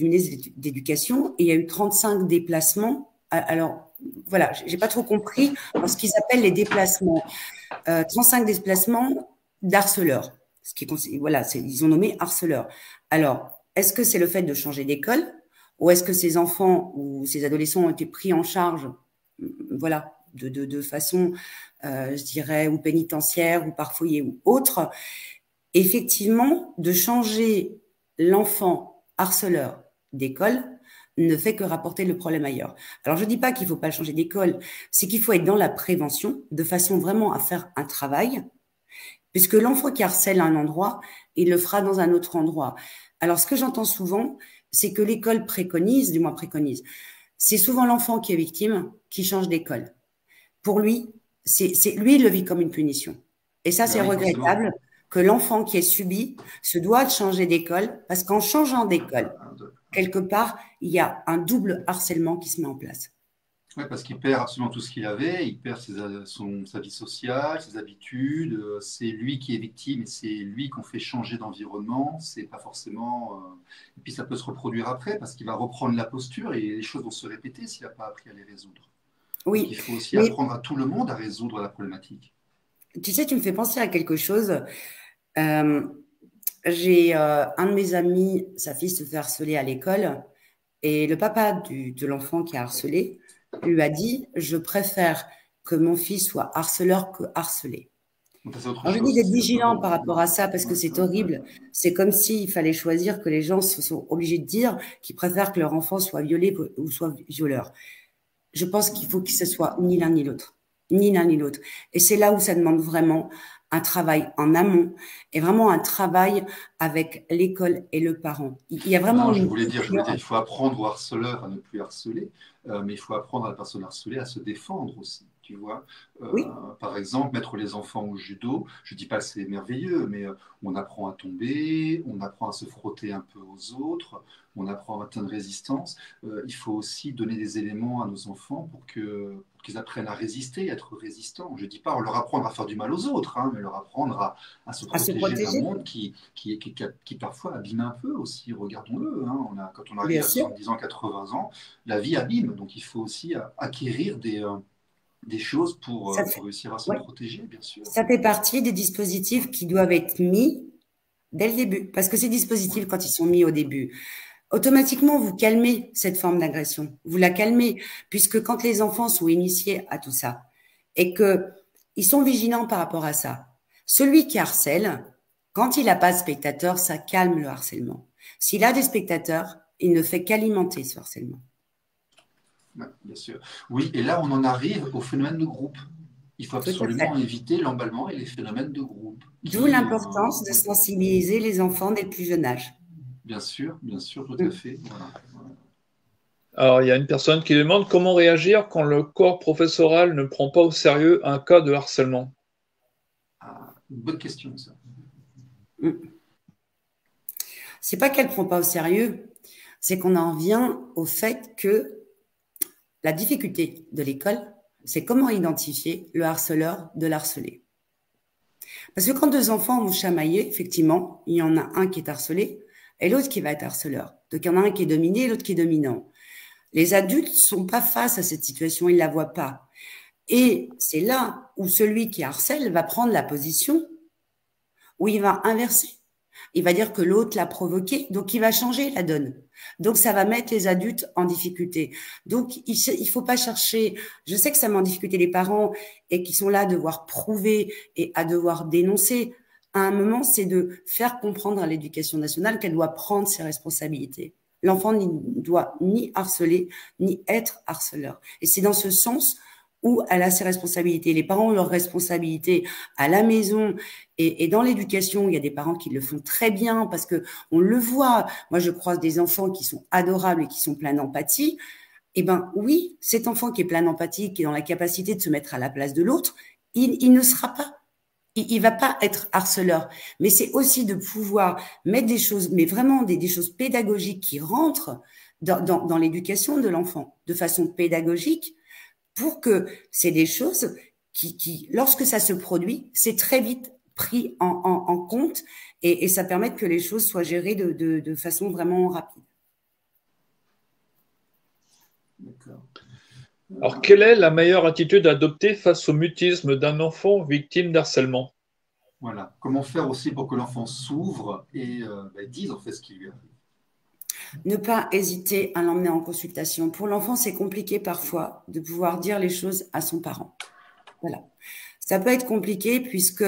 ministre de l'Éducation, il y a eu 35 déplacements. Alors, voilà, j'ai pas trop compris ce qu'ils appellent les déplacements. 35 déplacements d'harceleurs. Ce qui est, voilà, ils ont nommé harceleurs. Alors, est-ce que c'est le fait de changer d'école ou est-ce que ces enfants ou ces adolescents ont été pris en charge, voilà, de façon, je dirais, ou pénitentiaire, ou par foyer, ou autre, effectivement, de changer l'enfant harceleur d'école ne fait que rapporter le problème ailleurs. Alors, je ne dis pas qu'il ne faut pas le changer d'école, c'est qu'il faut être dans la prévention, de façon vraiment à faire un travail, puisque l'enfant qui harcèle à un endroit, il le fera dans un autre endroit. Alors, ce que j'entends souvent, c'est que l'école préconise, du moins préconise, c'est souvent l'enfant qui est victime qui change d'école. Pour lui, lui, il le vit comme une punition. Et ça, c'est regrettable que l'enfant qui est subi se doit de changer d'école, parce qu'en changeant d'école, quelque part, il y a un double harcèlement qui se met en place. Oui, parce qu'il perd absolument tout ce qu'il avait, il perd sa vie sociale, ses habitudes, c'est lui qui est victime et c'est lui qu'on fait changer d'environnement, c'est pas forcément... Et puis ça peut se reproduire après parce qu'il va reprendre la posture et les choses vont se répéter s'il n'a pas appris à les résoudre. Oui. Donc, il faut aussi apprendre à tout le monde à résoudre la problématique. Tu sais, tu me fais penser à quelque chose. J'ai un de mes amis, sa fille se fait harceler à l'école et le papa de l'enfant qui a harcelé lui a dit « Je préfère que mon fils soit harceleur que harcelé ». Alors, je dis d'être vigilant par rapport à ça parce que c'est horrible. C'est comme s'il fallait choisir que les gens se sont obligés de dire qu'ils préfèrent que leur enfant soit violé ou soit violeur. Je pense qu'il faut que ce soit ni l'un ni l'autre. Ni l'un ni l'autre. Et c'est là où ça demande vraiment un travail en amont et vraiment un travail avec l'école et le parent. Il y a vraiment... Non, je voulais dire, il faut apprendre au harceleur à ne plus harceler, mais il faut apprendre à la personne harcelée à se défendre aussi. Tu vois, oui. Par exemple, mettre les enfants au judo, je ne dis pas que c'est merveilleux, mais on apprend à tomber, on apprend à se frotter un peu aux autres, on apprend à atteindre résistance. Il faut aussi donner des éléments à nos enfants pour qu'ils apprennent à résister, à être résistants. Je ne dis pas leur apprendre à faire du mal aux autres, hein, mais leur apprendre à se protéger d'un monde qui parfois abîme un peu aussi, regardons-le. Hein. Quand on arrive à 70 ans, 80 ans, la vie abîme, donc il faut aussi acquérir des choses pour réussir à se protéger, bien sûr. Ça fait partie des dispositifs qui doivent être mis dès le début. Parce que ces dispositifs, quand ils sont mis au début, automatiquement, vous calmez cette forme d'agression. Vous la calmez, puisque quand les enfants sont initiés à tout ça et qu'ils sont vigilants par rapport à ça, celui qui harcèle, quand il n'a pas de spectateurs, ça calme le harcèlement. S'il a des spectateurs, il ne fait qu'alimenter ce harcèlement. Ouais, bien sûr. Oui, et là, on en arrive au phénomène de groupe. Il faut absolument éviter l'emballement et les phénomènes de groupe. D'où l'importance de sensibiliser les enfants dès le plus jeune âge. Bien sûr, tout à fait. Voilà. Alors, il y a une personne qui demande comment réagir quand le corps professoral ne prend pas au sérieux un cas de harcèlement. Ah, une bonne question, ça. C'est pas qu'elle ne prend pas au sérieux, c'est qu'on en vient au fait que la difficulté de l'école, c'est comment identifier le harceleur de l'harcelé. Parce que quand deux enfants vont chamailler, effectivement, il y en a un qui est harcelé et l'autre qui va être harceleur. Donc, il y en a un qui est dominé et l'autre qui est dominant. Les adultes ne sont pas face à cette situation, ils ne la voient pas. Et c'est là où celui qui harcèle va prendre la position où il va inverser. Il va dire que l'autre l'a provoqué, donc il va changer la donne. Donc, ça va mettre les adultes en difficulté. Donc, il faut pas chercher... Je sais que ça met en difficulté les parents et qui sont là à devoir prouver et à devoir dénoncer. À un moment, c'est de faire comprendre à l'éducation nationale qu'elle doit prendre ses responsabilités. L'enfant ne doit ni harceler, ni être harceleur. Et c'est dans ce sens où elle a ses responsabilités. Les parents ont leurs responsabilités à la maison et dans l'éducation. Il y a des parents qui le font très bien parce que on le voit. Moi, je croise des enfants qui sont adorables et qui sont pleins d'empathie. Eh ben oui, cet enfant qui est plein d'empathie, qui est dans la capacité de se mettre à la place de l'autre, il ne sera pas. Il va pas être harceleur. Mais c'est aussi de pouvoir mettre des choses, mais vraiment des choses pédagogiques qui rentrent dans l'éducation de l'enfant de façon pédagogique, pour que c'est des choses qui, lorsque ça se produit, c'est très vite pris en compte et ça permet que les choses soient gérées de façon vraiment rapide. D'accord. Alors, quelle est la meilleure attitude à adopter face au mutisme d'un enfant victime d'harcèlement? Voilà. Comment faire aussi pour que l'enfant s'ouvre et dise en fait ce qui lui arrive? Ne pas hésiter à l'emmener en consultation. Pour l'enfant, c'est compliqué parfois de pouvoir dire les choses à son parent. Voilà. Ça peut être compliqué puisque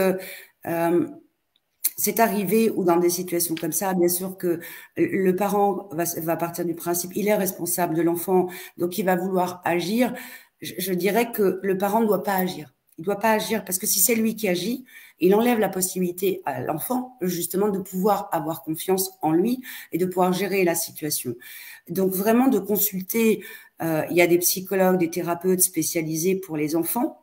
c'est arrivé ou dans des situations comme ça, bien sûr que le parent va partir du principe, il est responsable de l'enfant, donc il va vouloir agir. Je dirais que le parent ne doit pas agir. Il ne doit pas agir parce que si c'est lui qui agit, il enlève la possibilité à l'enfant justement de pouvoir avoir confiance en lui et de pouvoir gérer la situation. Donc vraiment de consulter, il y a des psychologues, des thérapeutes spécialisés pour les enfants.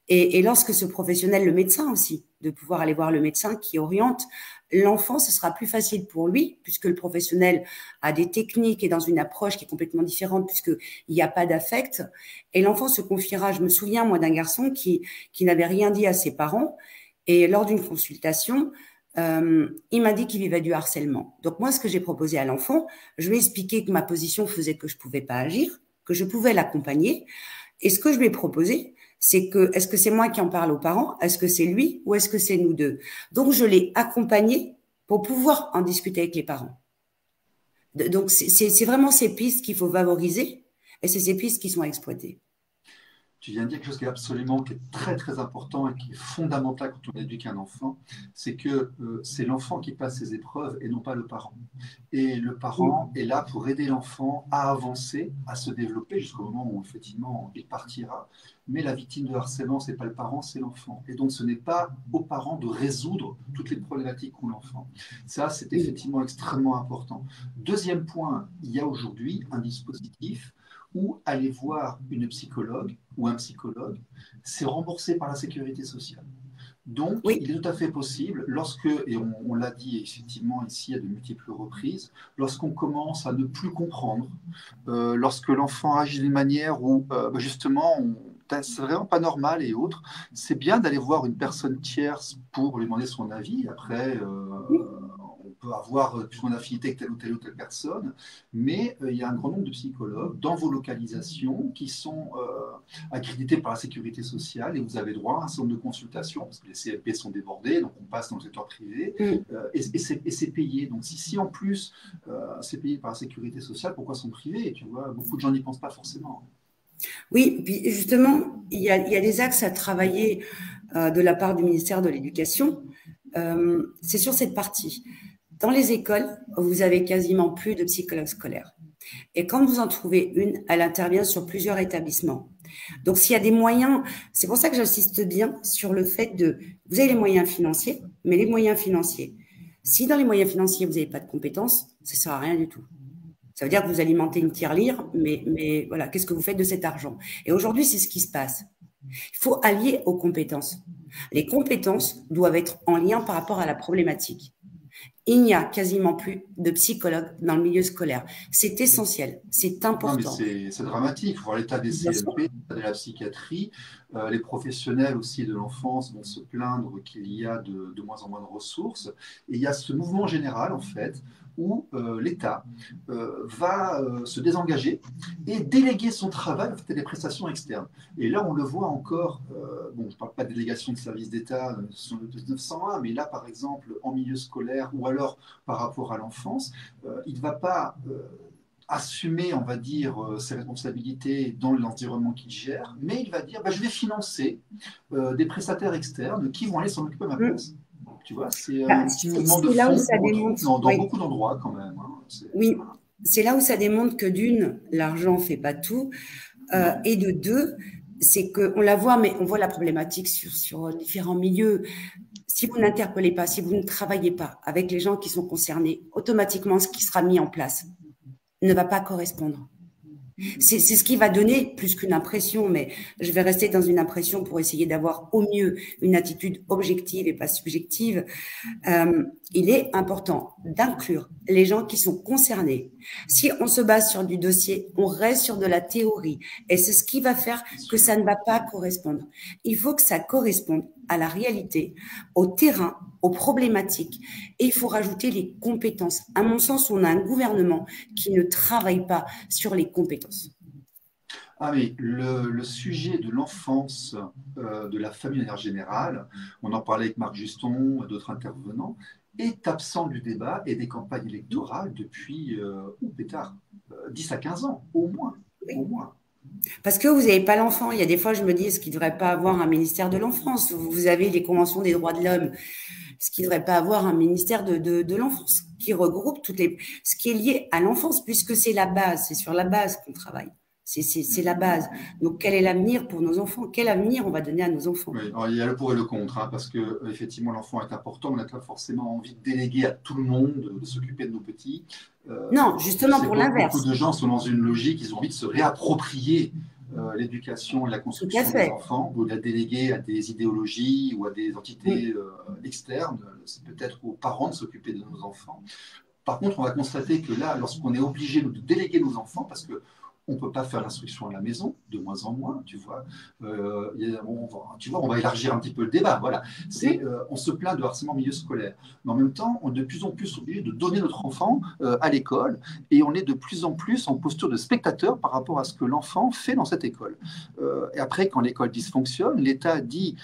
Et lorsque ce professionnel, le médecin aussi, de pouvoir aller voir le médecin qui oriente l'enfant, ce sera plus facile pour lui, puisque le professionnel a des techniques et dans une approche qui est complètement différente, puisqu'il n'y a pas d'affect. Et l'enfant se confiera. Je me souviens, moi, d'un garçon qui n'avait rien dit à ses parents. Et lors d'une consultation, il m'a dit qu'il vivait du harcèlement. Donc moi, ce que j'ai proposé à l'enfant, je lui ai expliqué que ma position faisait que je ne pouvais pas agir, que je pouvais l'accompagner. Et ce que je lui ai proposé, c'est que, est-ce que c'est moi qui en parle aux parents? Est-ce que c'est lui ou est-ce que c'est nous deux? Donc, je l'ai accompagné pour pouvoir en discuter avec les parents. Donc, c'est vraiment ces pistes qu'il faut valoriser et c'est ces pistes qui sont exploitées. Tu viens de dire quelque chose qui est très très important et qui est fondamental quand on éduque un enfant, c'est que c'est l'enfant qui passe ses épreuves et non pas le parent. Et le parent est là pour aider l'enfant à avancer, à se développer jusqu'au moment où effectivement il partira. Mais la victime de harcèlement, ce n'est pas le parent, c'est l'enfant. Et donc ce n'est pas aux parents de résoudre toutes les problématiques qu'ont l'enfant. Ça, c'est effectivement extrêmement important. Deuxième point, il y a aujourd'hui un dispositif où aller voir une psychologue ou un psychologue, c'est remboursé par la sécurité sociale. Donc, il est tout à fait possible, lorsque, et on l'a dit effectivement ici à de multiples reprises, lorsqu'on commence à ne plus comprendre, lorsque l'enfant agit d'une manière où justement c'est vraiment pas normal et autres, c'est bien d'aller voir une personne tierce pour lui demander son avis. Après, on peut avoir une affinité avec telle ou telle personne, mais il y a un grand nombre de psychologues dans vos localisations qui sont accrédités par la sécurité sociale et vous avez droit à un certain nombre de consultations parce que les CLP sont débordés, donc on passe dans le secteur privé et c'est payé. Donc si en plus c'est payé par la sécurité sociale, pourquoi sont privés? Tu vois, beaucoup de gens n'y pensent pas forcément. Oui, puis justement, il y a des axes à travailler de la part du ministère de l'Éducation. C'est sur cette partie. Dans les écoles, vous avez quasiment plus de psychologues scolaires. Et quand vous en trouvez une, elle intervient sur plusieurs établissements. Donc, s'il y a des moyens, c'est pour ça que j'insiste bien sur le fait de, vous avez les moyens financiers, mais les moyens financiers. Si dans les moyens financiers, vous n'avez pas de compétences, ça ne sert à rien du tout. Ça veut dire que vous alimentez une tirelire, mais voilà, qu'est-ce que vous faites de cet argent? Et aujourd'hui, c'est ce qui se passe. Il faut allier aux compétences. Les compétences doivent être en lien par rapport à la problématique. Il n'y a quasiment plus de psychologues dans le milieu scolaire. C'est essentiel, c'est important. C'est dramatique. Il faut voir l'état des CLP, de la psychiatrie. Les professionnels aussi de l'enfance vont se plaindre qu'il y a de moins en moins de ressources. Et il y a ce mouvement général, en fait, où l'État va se désengager et déléguer son travail à des prestations externes. Et là, on le voit encore, je ne parle pas de délégation de services d'État sur le 1901, mais là, par exemple, en milieu scolaire ou alors par rapport à l'enfance, il ne va pas assumer, on va dire, ses responsabilités dans l'environnement qu'il gère, mais il va dire, je vais financer des prestataires externes qui vont aller s'en occuper à ma place. Tu vois, c'est un petit mouvement de fond dans beaucoup d'endroits quand même. Oui, c'est là où ça démontre que d'une, l'argent ne fait pas tout, et de deux, c'est qu'on la voit, mais on voit la problématique sur différents milieux. Si vous n'interpellez pas, si vous ne travaillez pas avec les gens qui sont concernés, automatiquement, ce qui sera mis en place ne va pas correspondre. C'est ce qui va donner plus qu'une impression, mais je vais rester dans une impression pour essayer d'avoir au mieux une attitude objective et pas subjective. Il est important d'inclure les gens qui sont concernés. Si on se base sur du dossier, on reste sur de la théorie et c'est ce qui va faire que ça ne va pas correspondre. Il faut que ça corresponde à la réalité, au terrain, aux problématiques et il faut rajouter les compétences. À mon sens, on a un gouvernement qui ne travaille pas sur les compétences. Ah mais le sujet de l'enfance, de la famille de manière générale, on en parlait avec Marc Juston et d'autres intervenants, est absent du débat et des campagnes électorales depuis, pétard, 10 à 15 ans, au moins. Au Oui. moins. Parce que vous n'avez pas l'enfant. Il y a des fois, je me dis, est-ce qu'il ne devrait pas avoir un ministère de l'enfance? Vous avez les conventions des droits de l'homme. Est-ce qu'il ne devrait pas avoir un ministère de l'enfance qui regroupe ce qui est lié à l'enfance, puisque c'est la base, c'est sur la base qu'on travaille. C'est la base. Donc, quel est l'avenir pour nos enfants? Quel avenir on va donner à nos enfants? Oui, alors, il y a le pour et le contre, hein, parce que effectivement l'enfant est important, on n'a pas forcément envie de déléguer à tout le monde de s'occuper de nos petits. Non, Je justement sais pour que beaucoup l'inverse. de gens sont dans une logique, ils ont envie de se réapproprier l'éducation et la Tout à construction des fait. enfants, ou de la déléguer à des idéologies ou à des entités externes. C'est peut-être aux parents de s'occuper de nos enfants. Par contre, on va constater que là, lorsqu'on est obligé de déléguer nos enfants, parce que on ne peut pas faire l'instruction à la maison, de moins en moins, tu vois. On va élargir un petit peu le débat. Voilà. On se plaint de harcèlement en milieu scolaire. Mais en même temps, on est de plus en plus obligé de donner notre enfant à l'école et on est de plus en plus en posture de spectateur par rapport à ce que l'enfant fait dans cette école. Et après, quand l'école dysfonctionne, l'État dit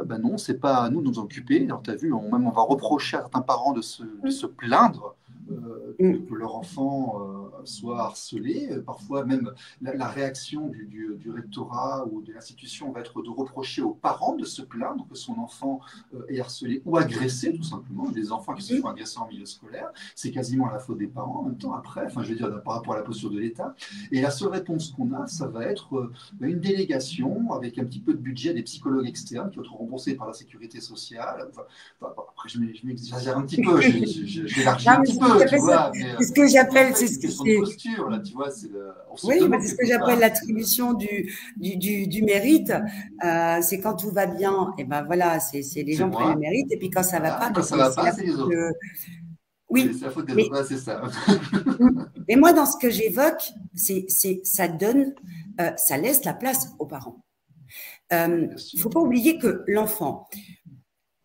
ben non, c'est pas à nous de nous occuper. Alors, tu as vu, on va reprocher à certains parents de se plaindre que leur enfant soit harcelé. Parfois, même la réaction du rectorat ou de l'institution va être de reprocher aux parents de se plaindre que son enfant est harcelé ou agressé, tout simplement. Des enfants qui se font agresser en milieu scolaire, c'est quasiment la faute des parents en même temps après, enfin, je veux dire, par rapport à la posture de l'État. Et la seule réponse qu'on a, ça va être une délégation avec un petit peu de budget à des psychologues externes qui vont être remboursés par la sécurité sociale. Enfin, après, je m'exagère un petit peu, je l'élargis un petit peu, tu vois, mais c'est ce que j'appelle, en fait, c'est une question de posture, là, tu vois, on se oui, demande c'est ce que quelque j'appelle part. l'attribution du mérite. C'est quand tout va bien, et ben voilà, c'est les C'est gens prennent le moi, mérite, et puis quand ça va voilà, pas, quand ben ça va c'est pas, la c'est les faute autres. Oui, C'est la faute des mais, autres, ouais, c'est ça. mais moi, dans ce que j'évoque, ça donne, ça laisse la place aux parents. Il ne faut pas oublier que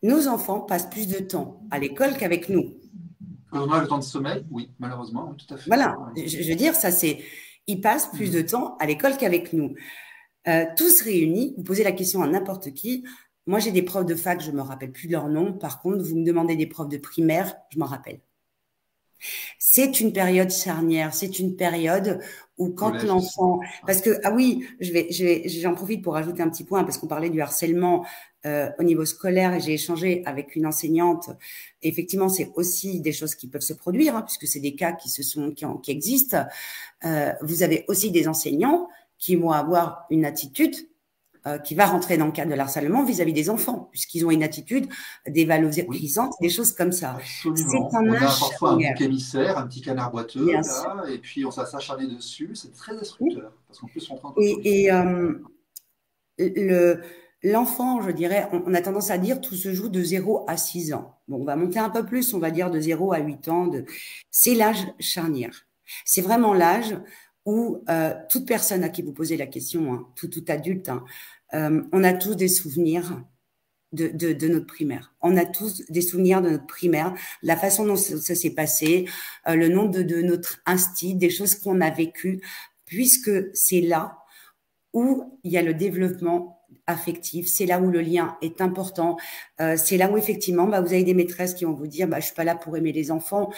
nos enfants passent plus de temps à l'école qu'avec nous. On a le temps de sommeil, oui, malheureusement, oui, tout à fait. Voilà, je veux dire, ils passent plus de temps à l'école qu'avec nous. Tous réunis, vous posez la question à n'importe qui. Moi, j'ai des profs de fac, je ne me rappelle plus de leur nom. Par contre, vous me demandez des profs de primaire, je m'en rappelle. C'est une période charnière, c'est une période où quand l'enfant, parce que ah oui, j'en profite pour ajouter un petit point parce qu'on parlait du harcèlement au niveau scolaire et j'ai échangé avec une enseignante. Et effectivement, c'est aussi des choses qui peuvent se produire hein, puisque c'est des cas qui existent. Vous avez aussi des enseignants qui vont avoir une attitude qui va rentrer dans le cadre de l'harcèlement vis-à-vis des enfants, puisqu'ils ont une attitude dévalorisante, des choses comme ça. Absolument. On a parfois un bouc émissaire, un petit canard boiteux, là, et puis on s'acharner dessus. C'est très destructeur, parce qu'en plus, on prend l'enfant, je dirais, on a tendance à dire tout se joue de 0 à 6 ans. Bon, on va monter un peu plus, on va dire de 0 à 8 ans. C'est l'âge charnière. C'est vraiment l'âge où toute personne à qui vous posez la question, hein, tout adulte, hein, on a tous des souvenirs de notre primaire. On a tous des souvenirs de notre primaire, la façon dont ça s'est passé, le nom de notre instit, des choses qu'on a vécues, puisque c'est là où il y a le développement affectif, c'est là où le lien est important, c'est là où effectivement, vous avez des maîtresses qui vont vous dire, je suis pas là pour aimer les enfants.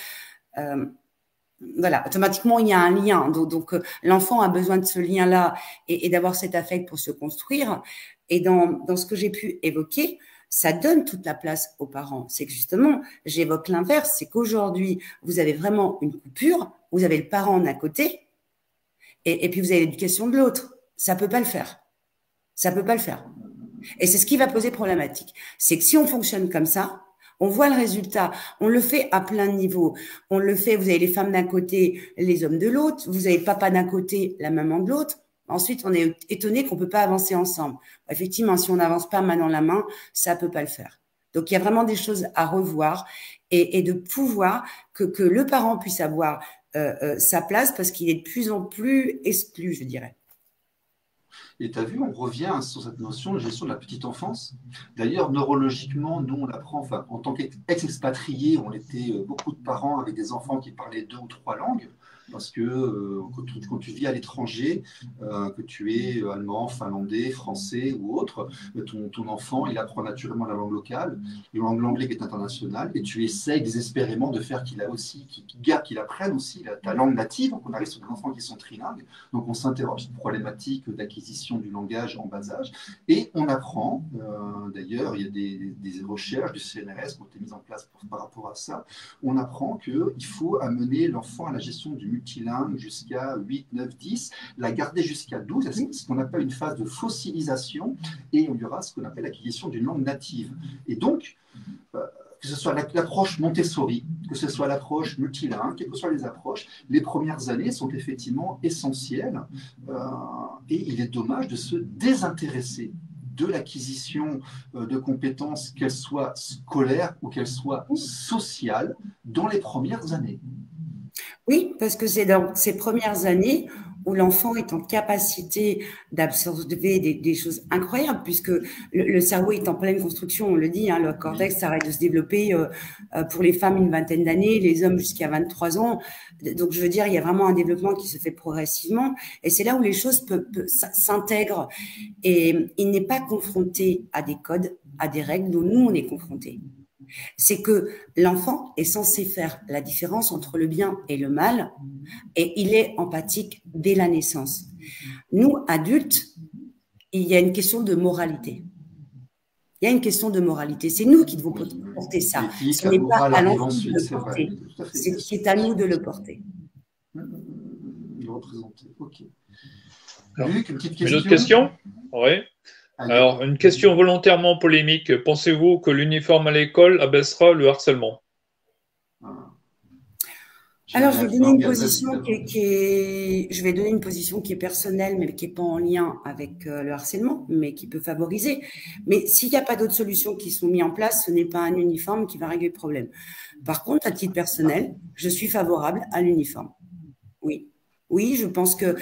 Voilà, automatiquement, il y a un lien. Donc l'enfant a besoin de ce lien-là et d'avoir cet affect pour se construire. Et dans ce que j'ai pu évoquer, ça donne toute la place aux parents. C'est que justement, j'évoque l'inverse, c'est qu'aujourd'hui, vous avez vraiment une coupure, vous avez le parent d'un côté et puis vous avez l'éducation de l'autre. Ça peut pas le faire. Ça peut pas le faire. Et c'est ce qui va poser problématique. C'est que si on fonctionne comme ça, on voit le résultat. On le fait à plein de niveaux. On le fait, vous avez les femmes d'un côté, les hommes de l'autre. Vous avez le papa d'un côté, la maman de l'autre. Ensuite, on est étonné qu'on peut pas avancer ensemble. Effectivement, si on n'avance pas main dans la main, ça peut pas le faire. Donc, il y a vraiment des choses à revoir et de pouvoir que le parent puisse avoir sa place parce qu'il est de plus en plus exclu, je dirais. Et tu as vu, on revient sur cette notion de gestion de la petite enfance. D'ailleurs, neurologiquement, nous, on l'apprend, enfin, en tant qu'ex-expatriés, on était beaucoup de parents avec des enfants qui parlaient 2 ou 3 langues. Parce que quand tu vis à l'étranger, que tu es allemand, finlandais, français ou autre, ton enfant, il apprend naturellement la langue locale, l'anglais qui est international, et tu essaies désespérément de faire qu'il apprenne aussi ta langue native. Donc on arrive sur des enfants qui sont trilingues, donc on s'interroge sur une problématique d'acquisition du langage en bas âge, et on apprend, d'ailleurs, il y a des recherches du CNRS qui ont été mises en place par rapport à ça, on apprend qu'il faut amener l'enfant à la gestion du multilingue jusqu'à 8, 9, 10, la garder jusqu'à 12, c'est ce qu'on appelle une phase de fossilisation, et il y aura ce qu'on appelle l'acquisition d'une langue native. Et donc, que ce soit l'approche Montessori, que ce soit l'approche multilingue, quelles que soient les approches, les premières années sont effectivement essentielles, et il est dommage de se désintéresser de l'acquisition de compétences, qu'elles soient scolaires ou qu'elles soient sociales, dans les premières années. Oui, parce que c'est dans ces premières années où l'enfant est en capacité d'absorber des choses incroyables, puisque le cerveau est en pleine construction, on le dit, hein, le cortex arrête de se développer pour les femmes une vingtaine d'années, les hommes jusqu'à 23 ans. Donc, je veux dire, il y a vraiment un développement qui se fait progressivement, et c'est là où les choses s'intègrent. Et il n'est pas confronté à des codes, à des règles dont nous, on est confrontés. C'est que l'enfant est censé faire la différence entre le bien et le mal, et il est empathique dès la naissance. Nous, adultes, il y a une question de moralité. Il y a une question de moralité. C'est nous qui devons porter ça. Ce n'est pas à l'enfant de le porter. C'est à nous de le porter. Le représenter, ok. Alors, Luc, une petite question. Une autre question? Oui. Alors, une question volontairement polémique. Pensez-vous que l'uniforme à l'école abaissera le harcèlement? Alors, je vais donner une position je vais donner une position qui est personnelle, mais qui n'est pas en lien avec le harcèlement, mais qui peut favoriser. Mais s'il n'y a pas d'autres solutions qui sont mises en place, ce n'est pas un uniforme qui va régler le problème. Par contre, à titre personnel, je suis favorable à l'uniforme. Oui. Oui, je pense que,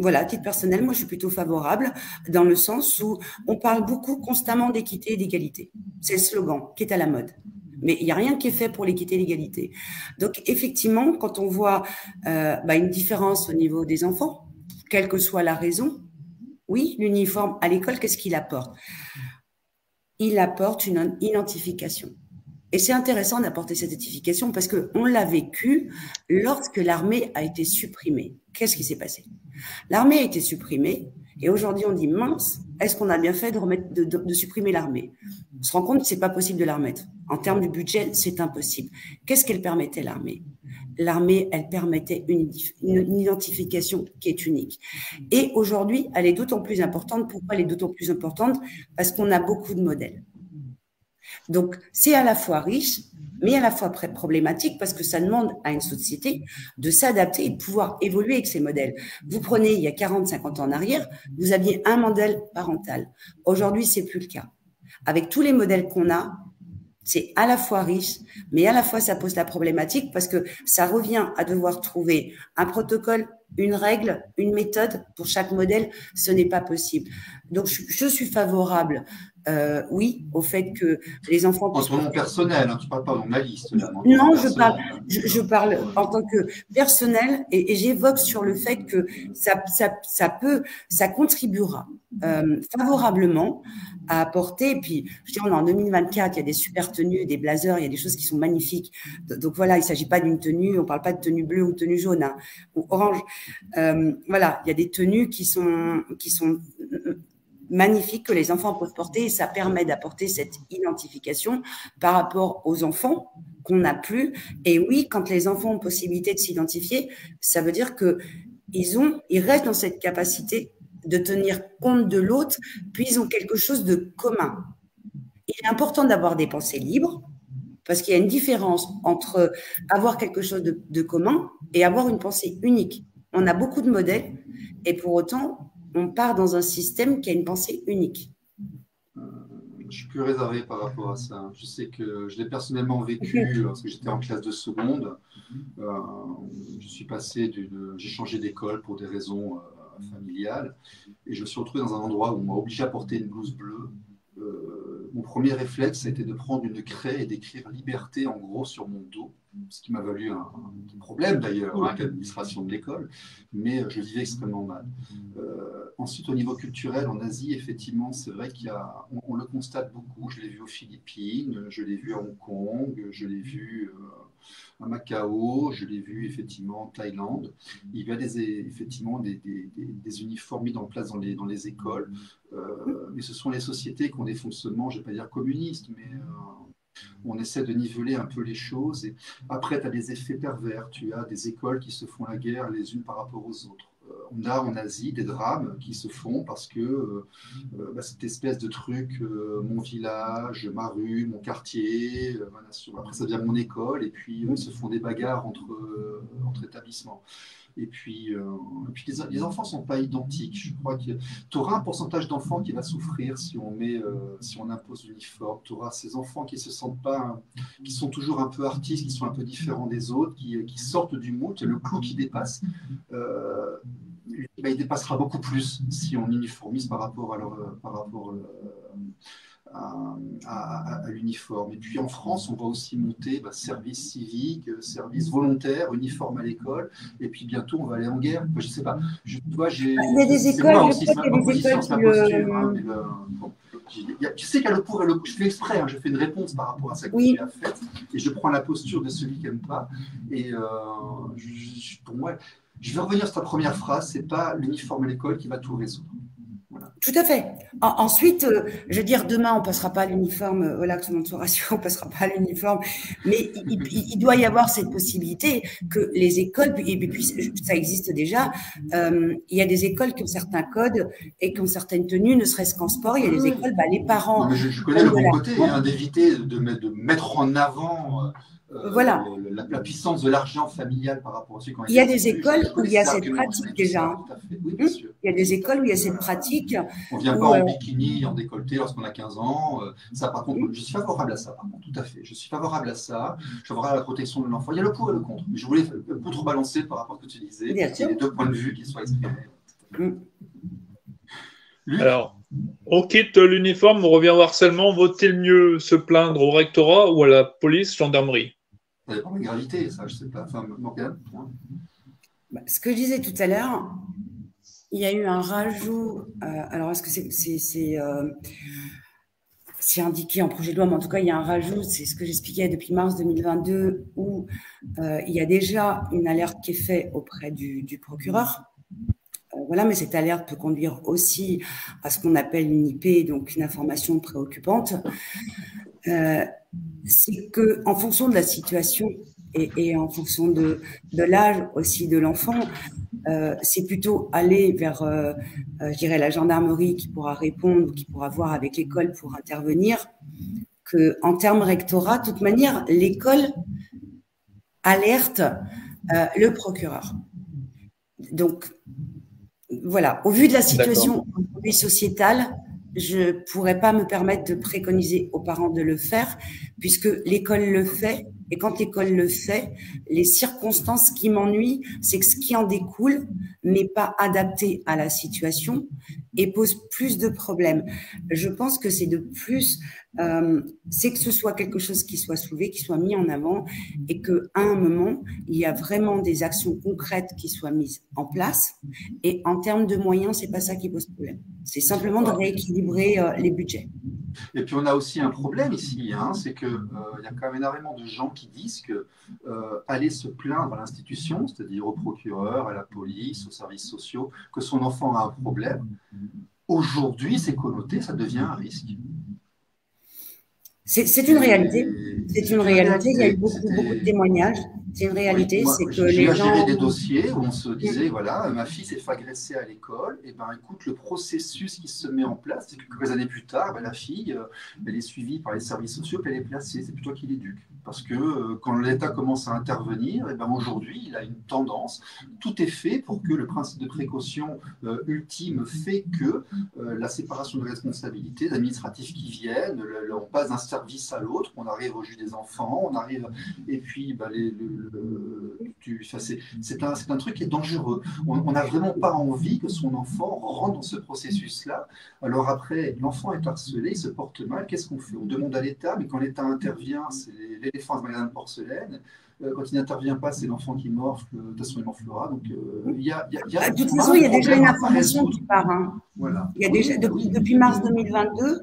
voilà, à titre personnel, moi, je suis plutôt favorable dans le sens où on parle beaucoup constamment d'équité et d'égalité. C'est le slogan qui est à la mode. Mais il n'y a rien qui est fait pour l'équité et l'égalité. Donc, effectivement, quand on voit une différence au niveau des enfants, quelle que soit la raison, oui, l'uniforme à l'école, qu'est-ce qu'il apporte? Il apporte une identification. Et c'est intéressant d'apporter cette identification parce qu'on l'a vécu lorsque l'armée a été supprimée. Qu'est-ce qui s'est passé? L'armée a été supprimée et aujourd'hui on dit mince, est-ce qu'on a bien fait de supprimer l'armée? On se rend compte que ce n'est pas possible de la remettre. En termes du budget, c'est impossible. Qu'est-ce qu'elle permettait, l'armée? L'armée, elle permettait une identification qui est unique. Et aujourd'hui, elle est d'autant plus importante. Pourquoi elle est d'autant plus importante? Parce qu'on a beaucoup de modèles. Donc, c'est à la fois riche, mais à la fois très problématique parce que ça demande à une société de s'adapter et de pouvoir évoluer avec ces modèles. Vous prenez, il y a 40, 50 ans en arrière, vous aviez un modèle parental. Aujourd'hui, c'est plus le cas. Avec tous les modèles qu'on a, c'est à la fois riche, mais à la fois ça pose la problématique parce que ça revient à devoir trouver un protocole, une règle, une méthode pour chaque modèle. Ce n'est pas possible. Donc, je suis favorable, oui, au fait que les enfants... En ton nom personnel, hein, tu ne parles pas dans ma liste. Là, non, je parle en tant que personnel et j'évoque sur le fait que ça contribuera favorablement à apporter. Et puis, je dis, on est en 2024, il y a des super tenues, des blazers, il y a des choses qui sont magnifiques. Donc voilà, il ne s'agit pas d'une tenue, on ne parle pas de tenue bleue ou tenue jaune, hein, ou orange. Voilà, il y a des tenues qui sont magnifiques que les enfants peuvent porter et ça permet d'apporter cette identification par rapport aux enfants qu'on n'a plus. Et oui, quand les enfants ont possibilité de s'identifier, ça veut dire qu'ils restent dans cette capacité de tenir compte de l'autre, puis ils ont quelque chose de commun. Il est important d'avoir des pensées libres, parce qu'il y a une différence entre avoir quelque chose de commun et avoir une pensée unique. On a beaucoup de modèles et pour autant, on part dans un système qui a une pensée unique. Je suis plus réservé par rapport à ça. Je sais que je l'ai personnellement vécu lorsque j'étais en classe de seconde. Je suis passé j'ai changé d'école pour des raisons familiales et je me suis retrouvé dans un endroit où on m'a obligé à porter une blouse bleue. Mon premier réflexe, ça a été de prendre une craie et d'écrire liberté en gros sur mon dos. ce qui m'a valu un problème d'ailleurs, avec l'administration de l'école, mais je vivais extrêmement mal. Ensuite, au niveau culturel, en Asie, effectivement, c'est vrai on le constate beaucoup. Je l'ai vu aux Philippines, je l'ai vu à Hong Kong, je l'ai vu à Macao, je l'ai vu effectivement en Thaïlande. Il y a effectivement des uniformes mis en place dans les écoles, mais ce sont les sociétés qui ont des fonctionnements, je ne vais pas dire communistes, mais on essaie de niveler un peu les choses. Et après, tu as des effets pervers. Tu as des écoles qui se font la guerre les unes par rapport aux autres. On a en Asie des drames qui se font parce que cette espèce de truc, mon village, ma rue, mon quartier, ma nation, après ça devient mon école, et puis ils se font des bagarres entre établissements. Et puis les enfants ne sont pas identiques. Je crois que tu auras un pourcentage d'enfants qui va souffrir si on impose l'uniforme. Tu auras ces enfants qui se sentent pas, qui sont toujours un peu artistes, qui sont un peu différents des autres, qui sortent du moule. C'est le clou qui dépasse. Il dépassera beaucoup plus si on uniformise par rapport à l'uniforme. Et puis en France, on va aussi monter service civique, service volontaire, uniforme à l'école, et puis bientôt on va aller en guerre. Je ne sais pas. Il y a des écoles, tu sais qu'il y a le pour et le contre. Je fais exprès, je fais une réponse par rapport à ça que tu as fait, et je prends la posture de celui qui n'aime pas. Et pour moi, je vais revenir sur ta première phrase, c'est pas l'uniforme à l'école qui va tout résoudre. Voilà. Tout à fait. Ensuite, je veux dire, demain, on ne passera pas à l'uniforme au lac Montoratio, on ne passera pas à l'uniforme, mais il doit y avoir cette possibilité que les écoles, et puis ça existe déjà, il y a des écoles qui ont certains codes et qui ont certaines tenues, ne serait-ce qu'en sport. Il y a des écoles, les parents… Non, mais je connais le bon côté, d'éviter de mettre en avant… voilà. La puissance de l'argent familial par rapport à ceux qui ont été… Il y a des écoles où il y a cette pratique déjà. Oui, bien sûr. Il y a des écoles où il y a cette pratique. On ne vient pas en bikini, en décolleté lorsqu'on a 15 ans. Ça, par contre, je suis favorable à ça, par contre, tout à fait. Je suis favorable à ça. Je suis favorable à la protection de l'enfant. Il y a le pour et le contre. Mais je voulais contrebalancer par rapport à ce que tu disais. Bien sûr. Il y a les deux points de vue qui soient exprimés. Alors, on quitte l'uniforme, on revient au harcèlement. Vaut-il mieux se plaindre au rectorat ou à la police, gendarmerie? Ça dépend de la gravité, ça, je ne sais pas. Enfin, Morgane, ce que je disais tout à l'heure, il y a eu un rajout. Alors, est-ce que c'est indiqué en projet de loi, mais en tout cas, il y a un rajout, c'est ce que j'expliquais depuis mars 2022, où il y a déjà une alerte qui est faite auprès du procureur. Voilà, mais cette alerte peut conduire aussi à ce qu'on appelle une IP, donc une information préoccupante. C'est qu'en fonction de la situation et en fonction de l'âge aussi de l'enfant, c'est plutôt aller vers, je dirais, la gendarmerie qui pourra répondre, qui pourra voir avec l'école pour intervenir, qu'en termes rectorat, de toute manière, l'école alerte le procureur. Donc, voilà, au vu de la situation sociétale, je ne pourrais pas me permettre de préconiser aux parents de le faire, puisque l'école le fait, et quand l'école le fait, les circonstances qui m'ennuient, c'est que ce qui en découle n'est pas adapté à la situation et pose plus de problèmes. Je pense que c'est de plus, c'est que ce soit quelque chose qui soit soulevé, qui soit mis en avant, et qu'à un moment, il y a vraiment des actions concrètes qui soient mises en place. Et en termes de moyens, c'est pas ça qui pose problème. C'est simplement de rééquilibrer les budgets. Et puis on a aussi un problème ici, c'est qu'il y a quand même énormément de gens qui disent que aller se plaindre à l'institution, c'est-à-dire au procureur, à la police, aux services sociaux, que son enfant a un problème, aujourd'hui c'est connoté, ça devient un risque. C'est une réalité. C'est une réalité. Il y a eu beaucoup de témoignages. C'est une réalité. Oui, c'est que les gens… J'ai géré des dossiers où on se disait, voilà, ma fille s'est fait agresser à l'école. Et ben, écoute, le processus qui se met en place, c'est que quelques années plus tard, la fille, elle est suivie par les services sociaux, puis elle est placée. C'est plutôt qui l'éduque. Parce que quand l'État commence à intervenir, et ben aujourd'hui, il a une tendance. Tout est fait pour que le principe de précaution ultime fait que la séparation de responsabilités, administratifs qui viennent, on passe d'un service à l'autre, on arrive au juge des enfants, on arrive, et puis c'est un truc qui est dangereux. On n'a vraiment pas envie que son enfant rentre dans ce processus-là. Alors après, l'enfant est harcelé, il se porte mal, qu'est-ce qu'on fait? On demande à l'État, mais quand l'État intervient, c'est l'éléphant à ce magasin de porcelaine. Quand il n'intervient pas, c'est l'enfant qui morfle, de toute façon, il morflera. Donc, il y a de toute façon, il y a déjà une information qui part. Hein. Voilà. Il y a déjà, depuis mars 2022,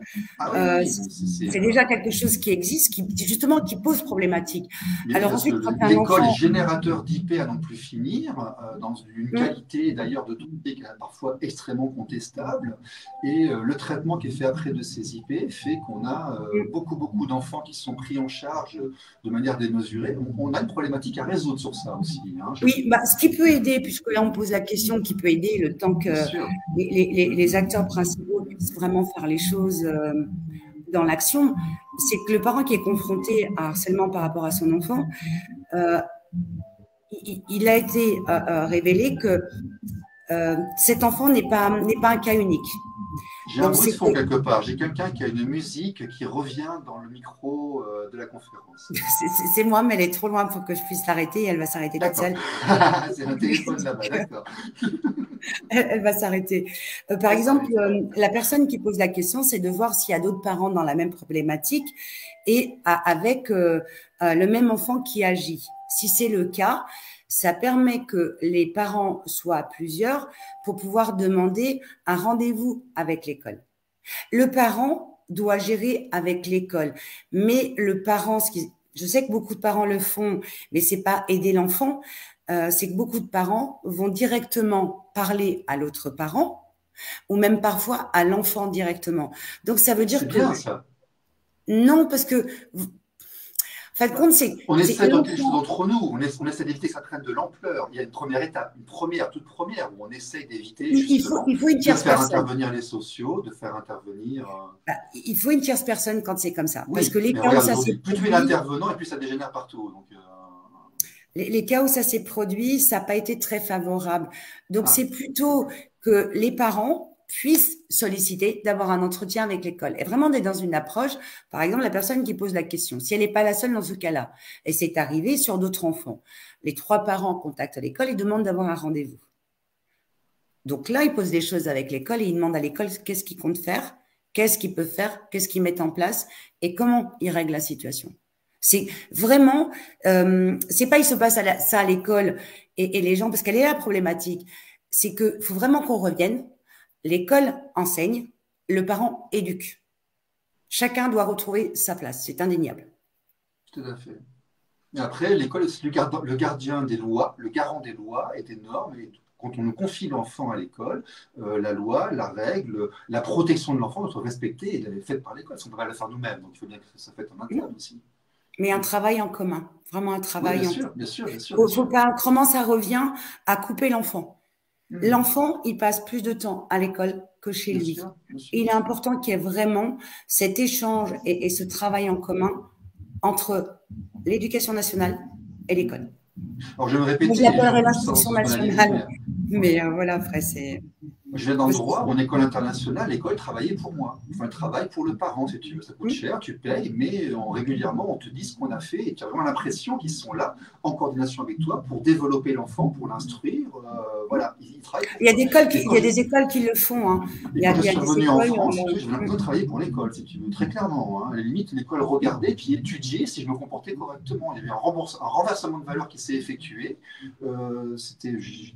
c'est voilà. déjà quelque chose qui existe, justement, qui pose problématique. Alors ensuite, l'école est générateur d'IP à n'en plus finir, dans une qualité d'ailleurs de données qui est parfois extrêmement contestable. Et le traitement qui est fait après de ces IP fait qu'on a beaucoup d'enfants qui sont pris en charge de manière démesurée. On a une problématique à résoudre sur ça aussi. Hein, oui, ce qui peut aider, puisque là on pose la question, qui peut aider le temps que les acteurs principaux puissent vraiment faire les choses dans l'action, c'est que le parent qui est confronté à harcèlement par rapport à son enfant, il a été révélé que cet enfant n'est pas un cas unique. J'ai un bruit de fond quelque part. J'ai quelqu'un qui a une musique qui revient dans le micro de la conférence. C'est moi, mais elle est trop loin pour que je puisse l'arrêter et elle va s'arrêter toute seule. C'est un téléphone là-bas, d'accord. Elle va s'arrêter. Par exemple, la personne qui pose la question, c'est de voir s'il y a d'autres parents dans la même problématique et avec le même enfant qui agit. Si c'est le cas, ça permet que les parents soient plusieurs pour pouvoir demander un rendez-vous avec l'école. Le parent doit gérer avec l'école, mais le parent, je sais que beaucoup de parents le font, mais c'est pas aider l'enfant, c'est que beaucoup de parents vont directement parler à l'autre parent ou même parfois à l'enfant directement. Donc ça veut dire que… C'est bien ça. Non, parce que… En fin de compte, on essaie de les choses entre nous, on essaie d'éviter que ça prenne de l'ampleur. Il y a une première étape, toute première, où on essaie d'éviter justement il faut une tierce de faire personne. Intervenir les sociaux, de faire intervenir… il faut une tierce personne quand c'est comme ça. Oui, parce que les cas où ça s'est plus tu es l'intervenant et plus ça dégénère partout. Donc, les cas où ça s'est produit, ça n'a pas été très favorable. Donc, c'est plutôt que les parents puissent solliciter d'avoir un entretien avec l'école. Et vraiment d'être dans une approche, par exemple, la personne qui pose la question, si elle n'est pas la seule dans ce cas-là, et c'est arrivé sur d'autres enfants, les 3 parents contactent l'école et demandent d'avoir un rendez-vous. Donc là, ils posent des choses avec l'école et ils demandent à l'école qu'est-ce qu'ils comptent faire, qu'est-ce qu'ils peuvent faire, qu'est-ce qu'ils mettent en place et comment ils règlent la situation. C'est vraiment, c'est pas il se passe ça à l'école et les gens, parce qu'elle est la problématique, c'est qu'il faut vraiment qu'on revienne. L'école enseigne, le parent éduque. Chacun doit retrouver sa place, c'est indéniable. Tout à fait. Et après, l'école, le gardien des lois, le garant des lois et des normes. Et quand on nous confie l'enfant à l'école, la loi, la règle, la protection de l'enfant doit être respectée et elle est faite par l'école. On ne peut pas la faire nous-mêmes, donc il faut bien que ça soit fait en interne aussi. Mais un travail en commun, vraiment un travail bien sûr, bien sûr. Faut pas, comment ça revient à couper l'enfant. L'enfant, il passe plus de temps à l'école que chez lui. Bien sûr. Et il est important qu'il y ait vraiment cet échange et ce travail en commun entre l'éducation nationale et l'école. Alors, je vais me répéter. Je l'appellerai l'instruction nationale. Mais voilà, après, c'est… Je viens dans le droit, en école internationale, l'école travaillait pour moi. Enfin, elle travaille pour le parent, si tu veux. Ça coûte cher, tu payes, mais régulièrement, on te dit ce qu'on a fait et tu as vraiment l'impression qu'ils sont là, en coordination avec toi, pour développer l'enfant, pour l'instruire. Voilà, ils travaillent. Il y a des écoles qui le font. Hein. Quand je suis revenu en France, je voulais plutôt travailler pour l'école, si tu veux, très clairement. Hein. À la limite, l'école regardait puis étudiait si je me comportais correctement. Il y avait un renversement de valeur qui s'est effectué.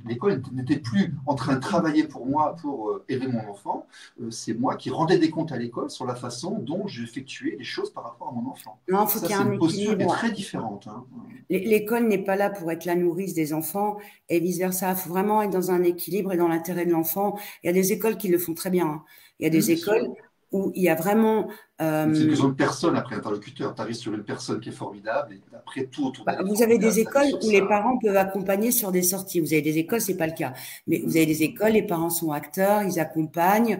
L'école n'était plus en train de travailler pour moi pour élever mon enfant, c'est moi qui rendais des comptes à l'école sur la façon dont j'effectuais les choses par rapport à mon enfant. Non, faut qu'il y ait un équilibre. Très différente. Hein. L'école n'est pas là pour être la nourrice des enfants et vice-versa. Il faut vraiment être dans un équilibre et dans l'intérêt de l'enfant. Il y a des écoles qui le font très bien. Hein. Il y a des écoles où il y a vraiment… C'est une question de personne après interlocuteur. Tu arrives sur une personne qui est formidable et après tout autour de vous avez des écoles où les parents peuvent accompagner sur des sorties. Vous avez des écoles, c'est pas le cas. Mais vous avez des écoles, les parents sont acteurs, ils accompagnent.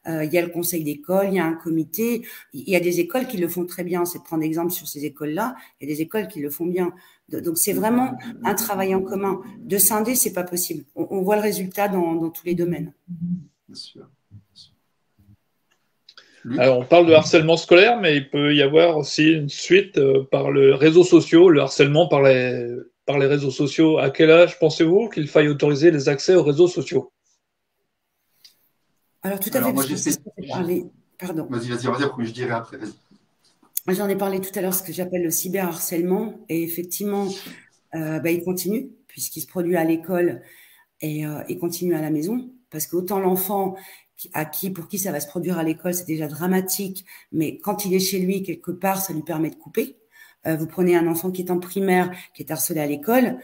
Il y a le conseil d'école, il y a un comité. Il y a des écoles qui le font très bien. C'est de prendre exemple sur ces écoles-là. Il y a des écoles qui le font bien. Donc c'est vraiment un travail en commun. De scinder, c'est pas possible. On voit le résultat dans tous les domaines. Bien sûr. Alors, on parle de harcèlement scolaire, mais il peut y avoir aussi une suite par les réseaux sociaux, le harcèlement par les réseaux sociaux. À quel âge pensez-vous qu'il faille autoriser les accès aux réseaux sociaux? Alors, tout à fait, parce que c'est parler… Pardon. Vas-y, après, je dirai après, vas-y. J'en ai parlé tout à l'heure, ce que j'appelle le cyberharcèlement. Et effectivement, il continue, puisqu'il se produit à l'école et il continue à la maison. Parce qu'autant l'enfant pour qui ça va se produire à l'école, c'est déjà dramatique, mais quand il est chez lui, quelque part, ça lui permet de couper. Vous prenez un enfant qui est en primaire, qui est harcelé à l'école,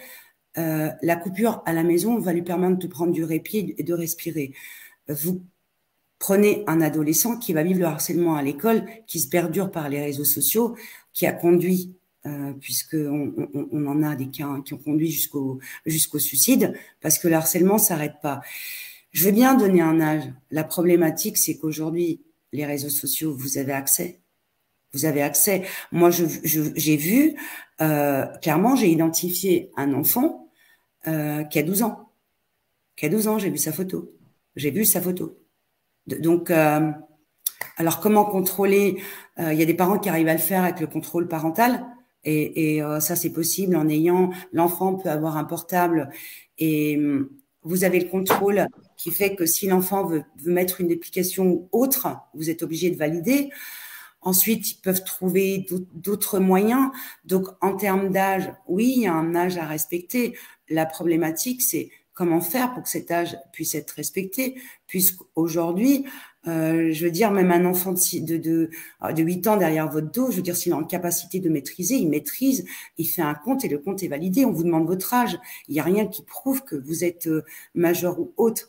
la coupure à la maison va lui permettre de prendre du répit et de respirer. Vous prenez un adolescent qui va vivre le harcèlement à l'école, qui se perdure par les réseaux sociaux, qui a conduit, puisqu'on en a des cas qui ont conduit jusqu'au suicide, parce que le harcèlement s'arrête pas. Je veux bien donner un âge. La problématique, c'est qu'aujourd'hui, les réseaux sociaux, vous avez accès. Vous avez accès. Moi, j'ai vu, clairement, j'ai identifié un enfant qui a 12 ans. Qui a 12 ans, j'ai vu sa photo. J'ai vu sa photo. Donc, alors comment contrôler? Il y a des parents qui arrivent à le faire avec le contrôle parental. Et ça, c'est possible en ayant... L'enfant peut avoir un portable et vous avez le contrôle qui fait que si l'enfant veut mettre une application autre, vous êtes obligé de valider. Ensuite, ils peuvent trouver d'autres moyens. Donc, en termes d'âge, oui, il y a un âge à respecter. La problématique, c'est comment faire pour que cet âge puisse être respecté, puisqu'aujourd'hui, je veux dire, même un enfant de 8 ans derrière votre dos, je veux dire, s'il est en capacité de maîtriser, il maîtrise, il fait un compte et le compte est validé. On vous demande votre âge. Il n'y a rien qui prouve que vous êtes majeur ou autre.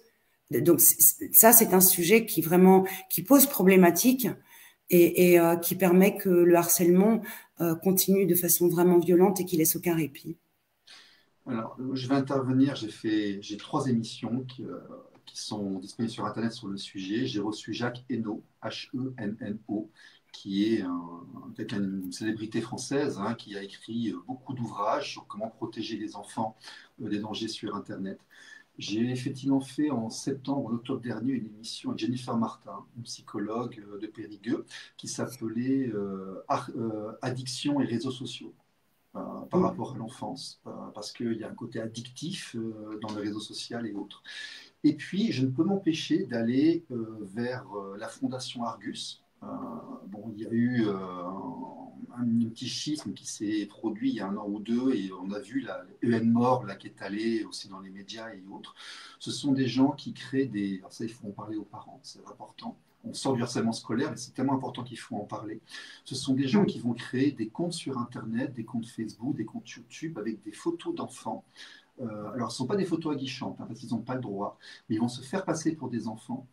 Donc, ça, c'est un sujet qui pose problématique et qui permet que le harcèlement continue de façon vraiment violente et qu'il laisse aucun répit. Alors, je vais intervenir. J'ai 3 émissions qui sont disponibles sur Internet sur le sujet. J'ai reçu Jacques Hainaut, Henno, qui est peut-être une célébrité française, hein, qui a écrit beaucoup d'ouvrages sur comment protéger les enfants des dangers sur Internet. J'ai effectivement fait en septembre, en octobre dernier, une émission avec Jennifer Martin, une psychologue de Périgueux, qui s'appelait Addiction et réseaux sociaux. Par rapport à l'enfance, parce qu'il y a un côté addictif dans le réseau social et autres. Et puis, je ne peux m'empêcher d'aller vers la Fondation Argus. Il y a eu un petit schisme qui s'est produit il y a 1 an ou 2, et on a vu la EN-Mort là, qui est allée aussi dans les médias et autres. Ce sont des gens qui créent des... Alors ça, il faut en parler aux parents, c'est important. On sort du harcèlement scolaire, mais c'est tellement important qu'il faut en parler. Ce sont des gens qui vont créer des comptes sur Internet, des comptes Facebook, des comptes YouTube avec des photos d'enfants. Alors, ce ne sont pas des photos aguichantes, hein, parce qu'ils n'ont pas le droit, mais ils vont se faire passer pour des enfants.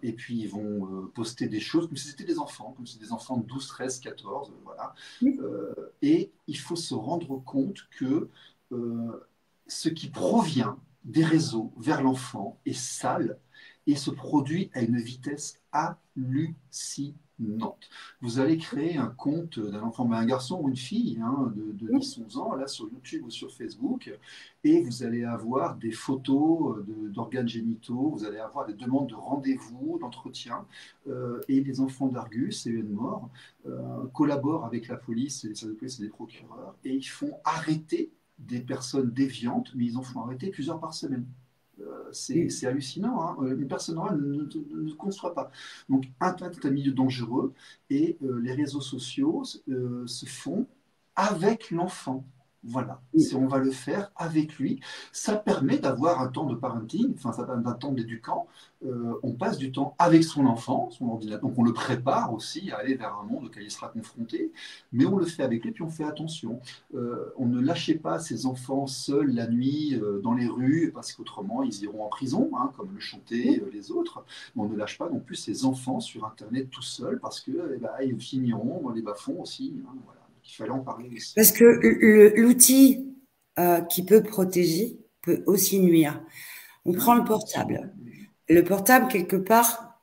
Et puis, ils vont poster des choses comme si c'était des enfants, comme si c'était des enfants de 12, 13, 14, voilà. Et il faut se rendre compte que ce qui provient des réseaux vers l'enfant est sale et se produit à une vitesse hallucinante. Vous allez créer un compte d'un enfant, un garçon ou une fille de 10-11 ans, là sur YouTube ou sur Facebook, et vous allez avoir des photos d'organes génitaux, vous allez avoir des demandes de rendez-vous, d'entretien, et les enfants d'Argus et Mort collaborent avec la police, les services de police et les procureurs, et ils font arrêter des personnes déviantes, mais ils en font arrêter plusieurs par semaine. C'est hallucinant, hein. Une personne normale ne conçoit pas. Donc, Internet est un milieu dangereux et les réseaux sociaux se font avec l'enfant. Voilà, on va le faire avec lui. Ça permet d'avoir un temps de parenting, enfin, ça permet un temps d'éducant. On passe du temps avec son enfant, son ordinateur. Donc, on le prépare aussi à aller vers un monde auquel il sera confronté, mais on le fait avec lui, puis on fait attention. On ne lâchez pas ces enfants seuls la nuit dans les rues, parce qu'autrement, ils iront en prison, hein, comme le chantaient les autres. Mais on ne lâche pas non plus ces enfants sur Internet tout seuls, parce qu'ils finiront dans les bas-fonds aussi. Hein, voilà. Il fallait en parler aussi. Parce que l'outil qui peut protéger peut aussi nuire. On prend le portable. Le portable, quelque part,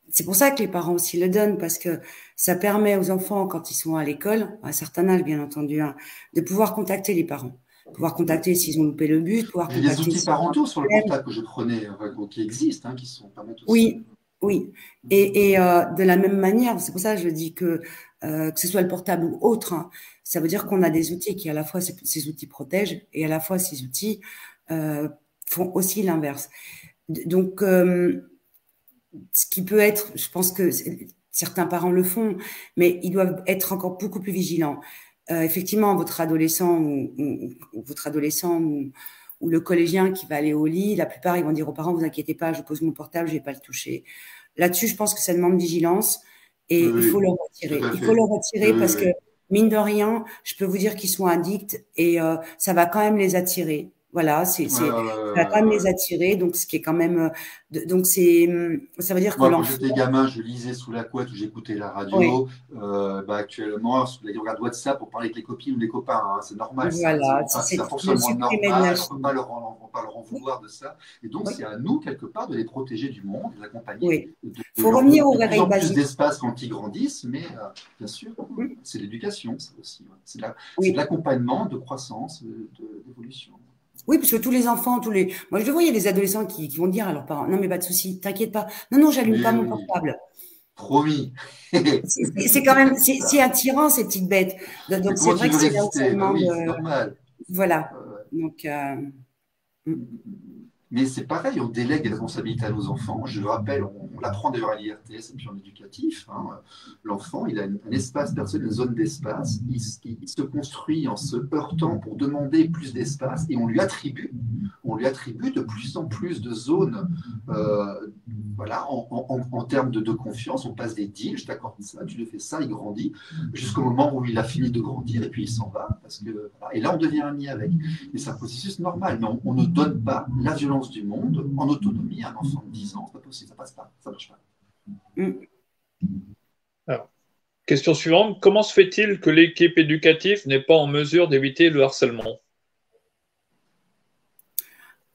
c'est pour ça que les parents aussi le donnent, parce que ça permet aux enfants, quand ils sont à l'école, à un certain âge bien entendu, hein, de pouvoir contacter les parents. Pouvoir contacter s'ils ont loupé le bus, pouvoir contacter... Il y a des outils parentaux sur le portable que je prenais, qui existent, hein, qui permettent aussi... Oui. Et de la même manière, c'est pour ça que je dis que ce soit le portable ou autre, hein, ça veut dire qu'on a des outils qui, à la fois, ces outils protègent et à la fois, ces outils font aussi l'inverse. Donc, ce qui peut être, je pense que certains parents le font, mais ils doivent être encore beaucoup plus vigilants. effectivement, votre adolescent ou le collégien qui va aller au lit, la plupart, ils vont dire aux parents, vous inquiétez pas, je pose mon portable, je vais pas le toucher. Là-dessus, je pense que ça demande vigilance et il faut le retirer. Il faut le retirer parce que, mine de rien, je peux vous dire qu'ils sont addicts et ça va quand même les attirer. Voilà, ça va quand même les attirer, donc ce qui est quand même, donc ça veut dire que moi, quand j'étais gamin, je lisais sous la couette ou j'écoutais la radio. Actuellement, les regarde WhatsApp pour parler avec les copines ou les copains, hein, c'est normal. Voilà, c'est un fonctionnement normal, on ne peut pas leur en vouloir de ça. Et donc, c'est à nous, quelque part, de les protéger du monde, de les accompagner. Il faut revenir aux règles basiques. Plus d'espace quand ils grandissent, mais bien sûr, c'est l'éducation, ça aussi. C'est de l'accompagnement, de croissance, d'évolution. Oui, parce que tous les enfants, moi je le vois, il y a des adolescents qui vont dire à leurs parents, non mais pas de souci, t'inquiète pas, non, j'allume pas mon portable. Promis. C'est quand même, c'est attirant ces petites bêtes. Donc c'est vrai que c'est là où ça demande. C'est normal. Voilà. Donc. Mais c'est pareil, on délègue des responsabilités à nos enfants. Je le rappelle, on l'apprend d'ailleurs à l'IRTS et puis en éducatif. Hein. L'enfant, il a un espace personnel, une zone d'espace. Il se construit en se heurtant pour demander plus d'espace et on lui attribue de plus en plus de zones. Voilà, en termes de confiance, on passe des deals, je t'accorde ça, tu le fais ça, il grandit, jusqu'au moment où il a fini de grandir et puis il s'en va. Voilà. Et là, on devient ami avec. Et c'est un processus normal, mais on ne donne pas la violence du monde en autonomie à un enfant de 10 ans. C'est pas possible, ça passe pas, ça marche pas. Alors, question suivante, comment se fait-il que l'équipe éducative n'est pas en mesure d'éviter le harcèlement?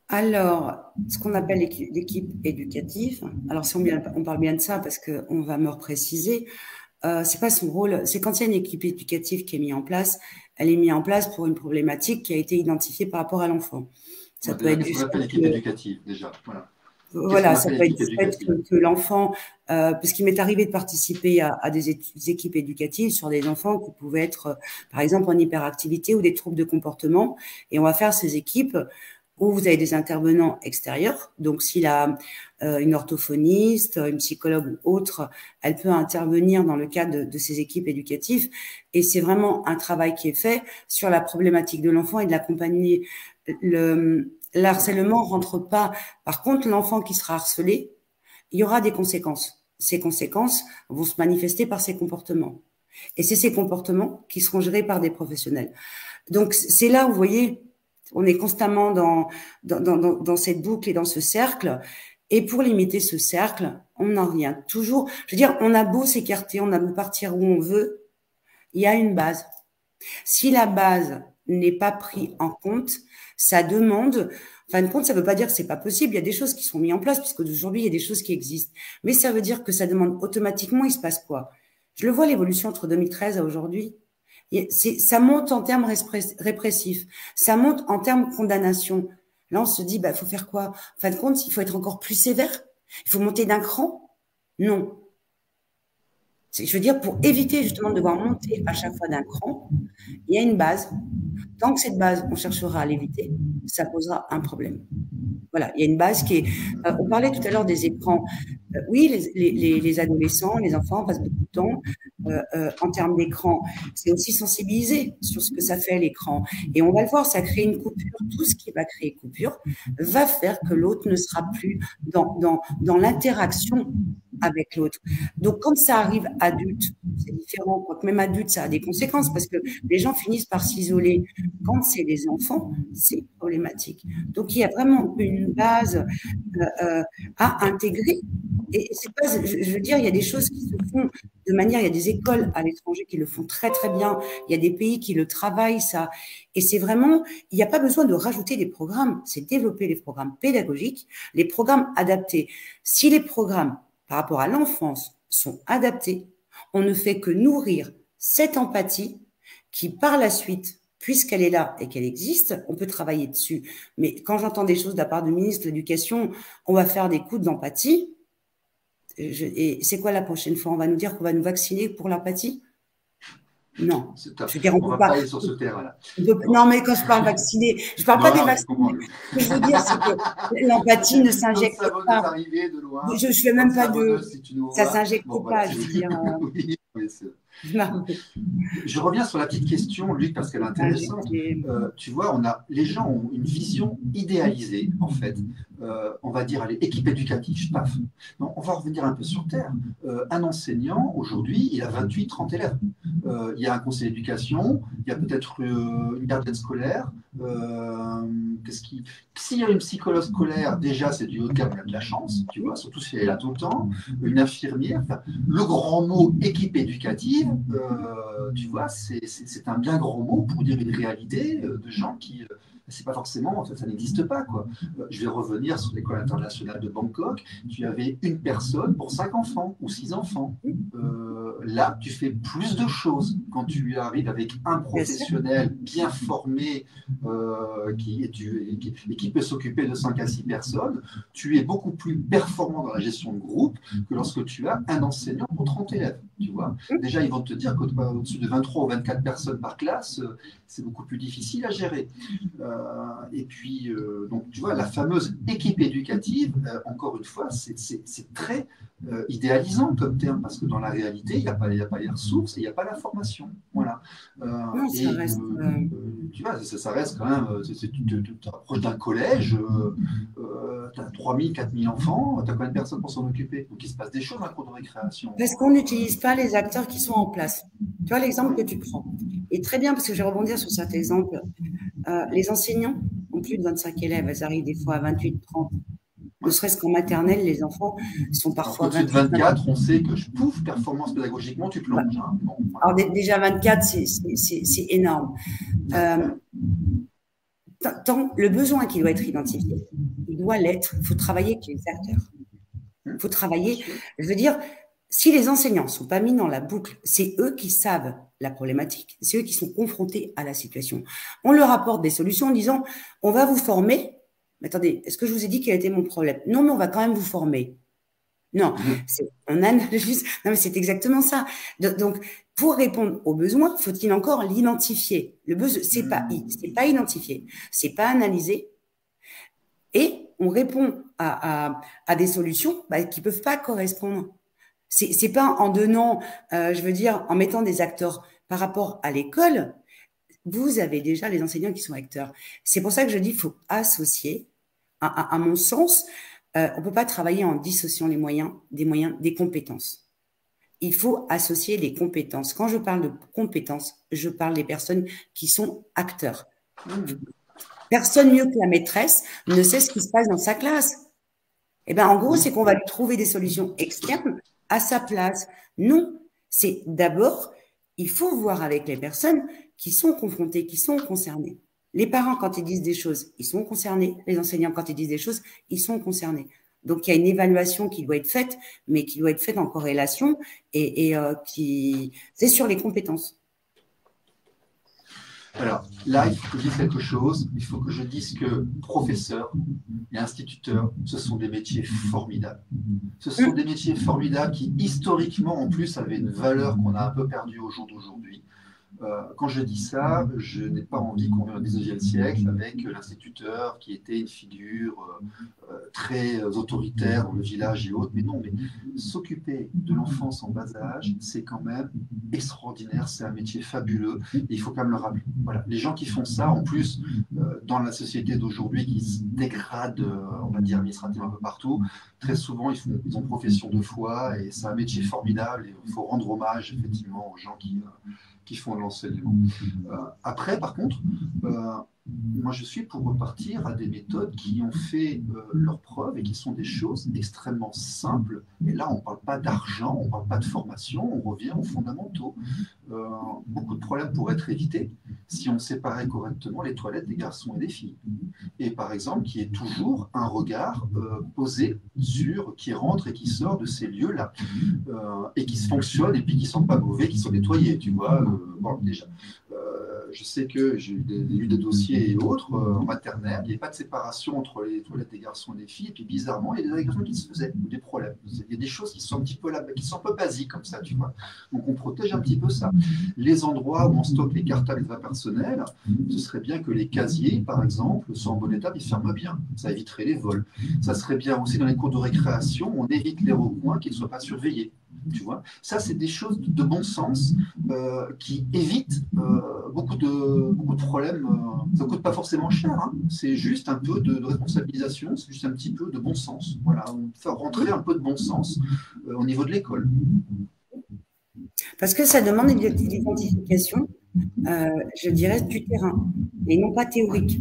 Alors, ce qu'on appelle l'équipe éducative, alors si on parle bien de ça parce qu'on va me repréciser, c'est pas son rôle, c'est quand il y a une équipe éducative qui est mise en place, elle est mise en place pour une problématique qui a été identifiée par rapport à l'enfant. Ça peut être l'équipe éducative déjà. Voilà, ça peut être du fait que l'enfant, parce qu'il m'est arrivé de participer à des équipes éducatives sur des enfants qui pouvaient être, par exemple, en hyperactivité ou des troubles de comportement, et on va faire ces équipes où vous avez des intervenants extérieurs. Donc, s'il a une orthophoniste, une psychologue ou autre, elle peut intervenir dans le cadre de ces équipes éducatives. Et c'est vraiment un travail qui est fait sur la problématique de l'enfant et de l'accompagner. Le harcèlement rentre pas. Par contre, l'enfant qui sera harcelé, il y aura des conséquences. Ces conséquences vont se manifester par ses comportements. Et c'est ces comportements qui seront gérés par des professionnels. Donc, c'est là où, vous voyez, on est constamment dans cette boucle et dans ce cercle. Et pour limiter ce cercle, on en revient toujours. Je veux dire, on a beau s'écarter, on a beau partir où on veut, il y a une base. Si la base n'est pas prise en compte, ça demande, en fin de compte, ça ne veut pas dire que c'est pas possible. Il y a des choses qui sont mises en place, puisque aujourd'hui, il y a des choses qui existent. Mais ça veut dire que ça demande automatiquement, il se passe quoi? Je le vois, l'évolution entre 2013 à aujourd'hui. Ça monte en termes répressifs, ça monte en termes condamnation. Là, on se dit, bah, faut faire quoi? En fin de compte, il faut être encore plus sévère? Il faut monter d'un cran? Non. Je veux dire, pour éviter justement de devoir monter à chaque fois d'un cran, il y a une base. Tant que cette base, on cherchera à l'éviter, ça posera un problème. Voilà, il y a une base qui est… on parlait tout à l'heure des écrans. Oui, les adolescents, les enfants passent beaucoup de temps en termes d'écran. C'est aussi sensibiliser sur ce que ça fait l'écran. Et on va le voir, ça crée une coupure. Tout ce qui va créer coupure va faire que l'autre ne sera plus dans l'interaction avec l'autre. Donc, quand ça arrive adulte, c'est différent. Quoique même adulte, ça a des conséquences parce que les gens finissent par s'isoler. Quand c'est les enfants, c'est problématique. Donc, il y a vraiment une base à intégrer. Et c'est pas, je veux dire, il y a des choses qui se font de manière, il y a des écoles à l'étranger qui le font très, très bien. Il y a des pays qui le travaillent, ça. Et c'est vraiment, il n'y a pas besoin de rajouter des programmes. C'est développer les programmes pédagogiques, les programmes adaptés. Si les programmes par rapport à l'enfance sont adaptés, on ne fait que nourrir cette empathie qui, par la suite, puisqu'elle est là et qu'elle existe, on peut travailler dessus. Mais quand j'entends des choses de la part du ministre de l'Éducation, on va faire des coups d'empathie. Et c'est quoi la prochaine fois? On va nous dire qu'on va nous vacciner pour l'empathie? Non. Je veux dire, on peut pas aller sur ce terrain-là. Non, mais quand je parle vacciné, je parle pas des vaccins. Ce que je veux dire, c'est que l'empathie ne s'injecte pas. Je ne fais même pas de… Ça ne s'injecte pas, je veux dire. Oui, je reviens sur la petite question, Luc, parce qu'elle est intéressante. Tu vois, les gens ont une vision idéalisée, en fait. On va dire, allez, équipe éducative, paf. Non, on va revenir un peu sur Terre. Un enseignant, aujourd'hui, il a 28-30 élèves. Il y a un conseil d'éducation, il y a peut-être une gardienne scolaire. S'il y a une psychologue scolaire, déjà, c'est du haut de gamme, il y a de la chance, tu vois, surtout si elle est là tout le temps. Une infirmière, le grand mot équipe éducative, tu vois, c'est un bien grand mot pour dire une réalité de gens qui, c'est pas forcément, ça n'existe pas, quoi. Je vais revenir sur l'école internationale de Bangkok. Tu avais une personne pour 5 enfants ou 6 enfants. Là, tu fais plus de choses quand tu arrives avec un professionnel bien formé qui peut s'occuper de 5 à 6 personnes. Tu es beaucoup plus performant dans la gestion de groupe que lorsque tu as un enseignant pour 30 élèves. Tu vois. Déjà, ils vont te dire qu'au-dessus de 23 ou 24 personnes par classe, c'est beaucoup plus difficile à gérer. Et puis, donc, tu vois, la fameuse équipe éducative, encore une fois, c'est très idéalisant comme terme, parce que dans la réalité, il n'y a pas les ressources et il n'y a pas la formation. Voilà. Non, ça reste, tu vois, ça reste quand même, tu te rapproches d'un collège, tu as 3000, 4000 enfants, tu as combien de personnes pour s'en occuper? Donc il se passe des choses dans la cour de récréation. Parce qu'on n'utilise pas les acteurs qui sont en place. Tu vois l'exemple que tu prends. Et très bien, parce que je vais rebondir sur cet exemple. Les enseignants ont plus de 25 élèves, elles arrivent des fois à 28, 30. Ne serait-ce qu'en maternelle, les enfants sont parfois. Au-dessus de 24, on sait que pouf, performance pédagogiquement, tu plonges. Ouais. Hein. Bon, voilà. Alors déjà 24, c'est énorme. Le besoin qui doit être identifié, il doit l'être. Il faut travailler avec les acteurs. Il faut travailler. Je veux dire, si les enseignants ne sont pas mis dans la boucle, c'est eux qui savent la problématique, c'est eux qui sont confrontés à la situation. On leur apporte des solutions en disant, on va vous former. Mais attendez, est-ce que je vous ai dit quel était mon problème? Non, mais on va quand même vous former. Non, on analyse. Non, mais c'est exactement ça. Donc, pour répondre aux besoins, faut-il encore l'identifier? Le besoin, c'est pas identifié, c'est pas analysé, et on répond à des solutions qui peuvent pas correspondre. C'est pas en donnant, je veux dire, en mettant des acteurs par rapport à l'école. Vous avez déjà les enseignants qui sont acteurs. C'est pour ça que je dis, il faut associer. À mon sens, on ne peut pas travailler en dissociant les moyens, des compétences. Il faut associer les compétences. Quand je parle de compétences, je parle des personnes qui sont acteurs. Personne mieux que la maîtresse ne sait ce qui se passe dans sa classe. Eh bien, en gros, c'est qu'on va lui trouver des solutions externes à sa place. Non, c'est d'abord, il faut voir avec les personnes qui sont confrontées, qui sont concernées. Les parents, quand ils disent des choses, ils sont concernés. Les enseignants, quand ils disent des choses, ils sont concernés. Donc, il y a une évaluation qui doit être faite, mais qui doit être faite en corrélation et c'est sur les compétences. Alors, là, il faut que je dise quelque chose. Il faut que je dise que professeurs et instituteurs, ce sont des métiers formidables. Ce sont des métiers formidables qui, historiquement, en plus, avaient une valeur qu'on a un peu perdue au jour d'aujourd'hui. Quand je dis ça, je n'ai pas envie qu'on vienne au XIXe siècle avec l'instituteur qui était une figure très autoritaire dans le village et autres. Mais non, mais s'occuper de l'enfance en bas âge, c'est quand même extraordinaire. C'est un métier fabuleux et il faut quand même le rappeler. Voilà. Les gens qui font ça, en plus, dans la société d'aujourd'hui qui se dégrade, on va dire, administrativement un peu partout, très souvent, ils ont profession de foi et c'est un métier formidable et il faut rendre hommage, effectivement, aux gens qui font de l'enseignement. Après, par contre, moi je suis pour repartir à des méthodes qui ont fait leurs preuves et qui sont des choses extrêmement simples. Et là, on ne parle pas d'argent, on ne parle pas de formation, on revient aux fondamentaux. Beaucoup de problèmes pourraient être évités si on séparait correctement les toilettes des garçons et des filles. Et par exemple, qu'il y ait toujours un regard posé sur qui rentre et qui sort de ces lieux-là et qui fonctionnent et puis qui ne sont pas mauvais, qui sont nettoyés, tu vois. Bon, déjà, je sais que j'ai lu des dossiers et autres en maternelle, il n'y avait pas de séparation entre les toilettes des garçons et des filles, et puis bizarrement, il y a des agressions qui se faisaient, ou des problèmes. Il y a des choses qui sont un petit peu qui sont un peu basiques comme ça, tu vois. Donc on protège un petit peu ça. Les endroits où on stocke les cartables et les personnels, ce serait bien que les casiers, par exemple, soient en bon état, ils ferment bien. Ça éviterait les vols. Ça serait bien aussi dans les cours de récréation, on évite les recoins qui ne soient pas surveillés. Tu vois, ça, c'est des choses de bon sens qui évitent beaucoup de problèmes. Ça ne coûte pas forcément cher, hein. C'est juste un peu de responsabilisation, c'est juste un petit peu de bon sens. Voilà, on fait rentrer un peu de bon sens au niveau de l'école. Parce que ça demande une identification, je dirais, du terrain, et non pas théorique.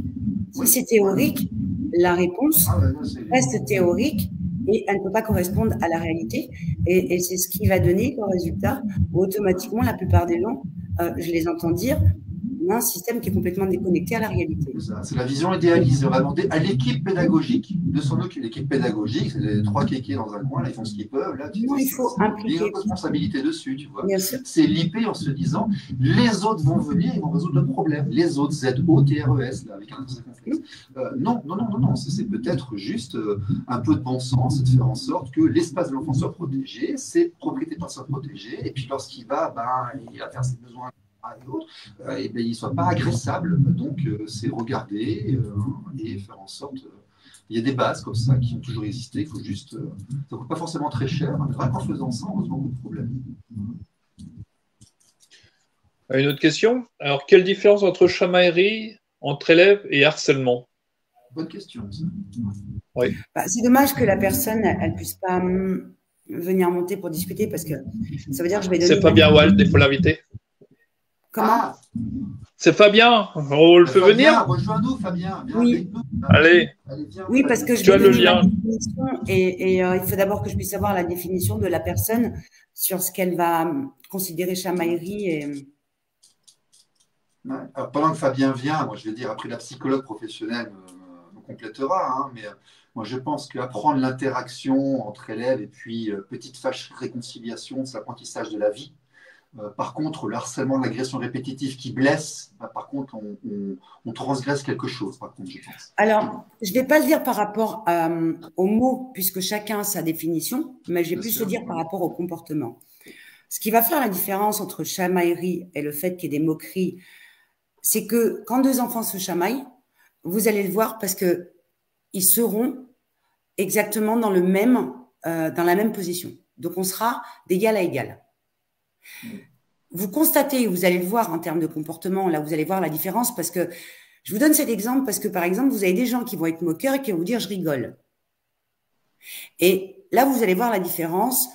Si c'est théorique, la réponse reste théorique et elle ne peut pas correspondre à la réalité. Et c'est ce qui va donner le résultat où automatiquement, la plupart des gens, je les entends dire, on a un système qui est complètement déconnecté à la réalité. C'est la vision idéalisée. On va demander à l'équipe pédagogique de s'en occuper. L'équipe pédagogique, c'est les 3 kékés dans un coin, là, ils font ce qu'ils peuvent. Là, non, il faut impliquer. Il y a une responsabilité dessus, tu vois. C'est l'IP en se disant, les autres vont venir, ils vont résoudre le problème. Les autres, Z-O-T-R-E-S, là, avec un complexe. Non, c'est peut-être juste un peu de bon sens, de faire en sorte que l'espace de l'enfant soit protégé, ses propriétés soient protégées, et puis lorsqu'il va, il va faire ses besoins et autres, et il ne soit pas agressable. Donc, c'est regarder et faire en sorte. Il y a des bases comme ça qui ont toujours existé. Il faut juste. Ça ne coûte pas forcément très cher, mais rien qu'en faisant ça, on résout beaucoup de problèmes. Une autre question. Alors, quelle différence entre chamaillerie, entre élèves et harcèlement? Bonne question. Oui. C'est dommage que la personne, elle ne puisse pas venir monter pour discuter parce que ça veut dire que je vais donner. C'est Fabien Wald, il faut l'inviter. Comment? C'est Fabien, on le fait venir. Rejoins-nous, Fabien. Viens oui. Allez. Oui, parce que je vais donner la définition et il faut d'abord que je puisse savoir la définition de la personne sur ce qu'elle va considérer chamaillerie. Et... Ouais. Alors, pendant que Fabien vient, moi je vais dire, après la psychologue professionnelle nous complétera, hein, mais moi je pense qu'apprendre l'interaction entre élèves et puis petite réconciliation, c'est l'apprentissage de la vie. Par contre, le harcèlement, l'agression répétitive qui blesse, par contre, on transgresse quelque chose, par contre, je pense. Alors, je ne vais pas le dire par rapport aux mots, puisque chacun a sa définition, mais je vais plus le dire par rapport au comportement. Ce qui va faire la différence entre chamaillerie et le fait qu'il y ait des moqueries, c'est que quand 2 enfants se chamaillent, vous allez le voir parce qu'ils seront exactement dans la même position. Donc, on sera d'égal à égal. Vous constatez, vous allez le voir en termes de comportement, là vous allez voir la différence parce que, je vous donne cet exemple parce que par exemple, vous avez des gens qui vont être moqueurs et qui vont vous dire « je rigole ». Et là, vous allez voir la différence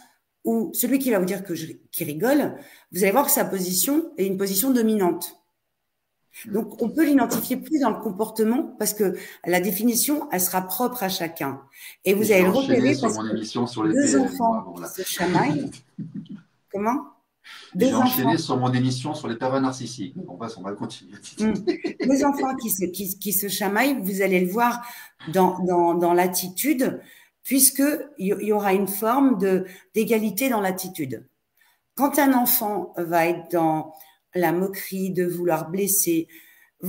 où celui qui va vous dire qu'il rigole, vous allez voir que sa position est une position dominante. Donc, on peut l'identifier plus dans le comportement parce que la définition, elle sera propre à chacun. Et vous allez le repérer parce que 2 enfants qui se chamaillent. Comment? J'ai enchaîné sur mon émission sur les pervers narcissiques. On va continuer. 2 enfants qui se chamaillent, vous allez le voir dans l'attitude, puisqu'il y aura une forme d'égalité dans l'attitude. Quand un enfant va être dans la moquerie, de vouloir blesser,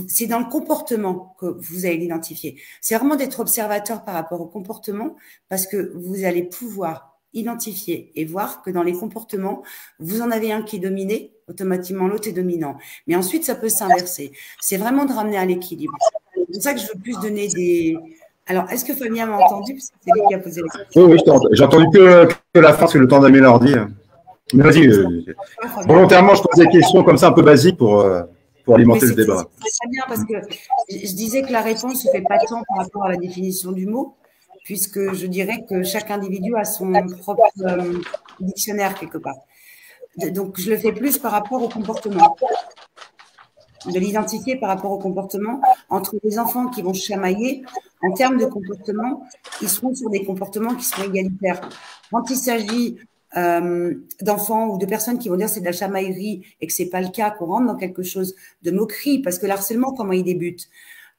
c'est dans le comportement que vous allez l'identifier. C'est vraiment d'être observateur par rapport au comportement, parce que vous allez pouvoir identifier et voir que dans les comportements, vous en avez un qui est dominé, automatiquement l'autre est dominant. Mais ensuite, ça peut s'inverser. C'est vraiment de ramener à l'équilibre. C'est pour ça que je veux plus donner des... Alors, est-ce que Fabien m'a entendu? Parce que c'est lui qui a posé la question. Oui, j'ai entendu que la fin, c'est le temps d'allumer l'ordi. Mais vas-y, volontairement, je pose des questions comme ça un peu basiques pour alimenter le débat. C'est très bien parce que je disais que la réponse ne fait pas tant par rapport à la définition du mot, puisque je dirais que chaque individu a son propre dictionnaire quelque part. Donc, je le fais plus par rapport au comportement, de l'identifier par rapport au comportement. Entre les enfants qui vont chamailler, en termes de comportement, ils seront sur des comportements qui seront égalitaires. Quand il s'agit d'enfants ou de personnes qui vont dire c'est de la chamaillerie et que c'est pas le cas, qu'on rentre dans quelque chose de moquerie, parce que l'harcèlement, comment il débute?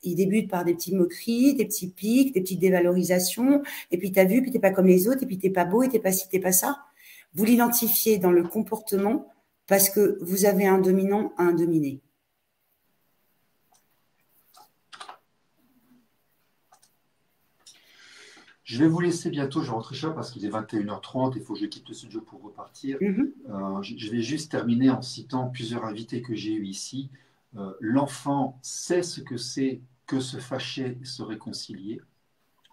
Il débute par des petites moqueries, des petits pics, des petites dévalorisations, et puis t'as vu, puis t'es pas comme les autres, et puis t'es pas beau, et t'es pas ci, t'es pas ça. Vous l'identifiez dans le comportement parce que vous avez un dominant à un dominé. Je vais vous laisser bientôt, je vais rentrer chez moi parce qu'il est 21h30, il faut que je quitte le studio pour repartir. Je vais juste terminer en citant plusieurs invités que j'ai eus ici. L'enfant sait ce que c'est que se fâcher et se réconcilier.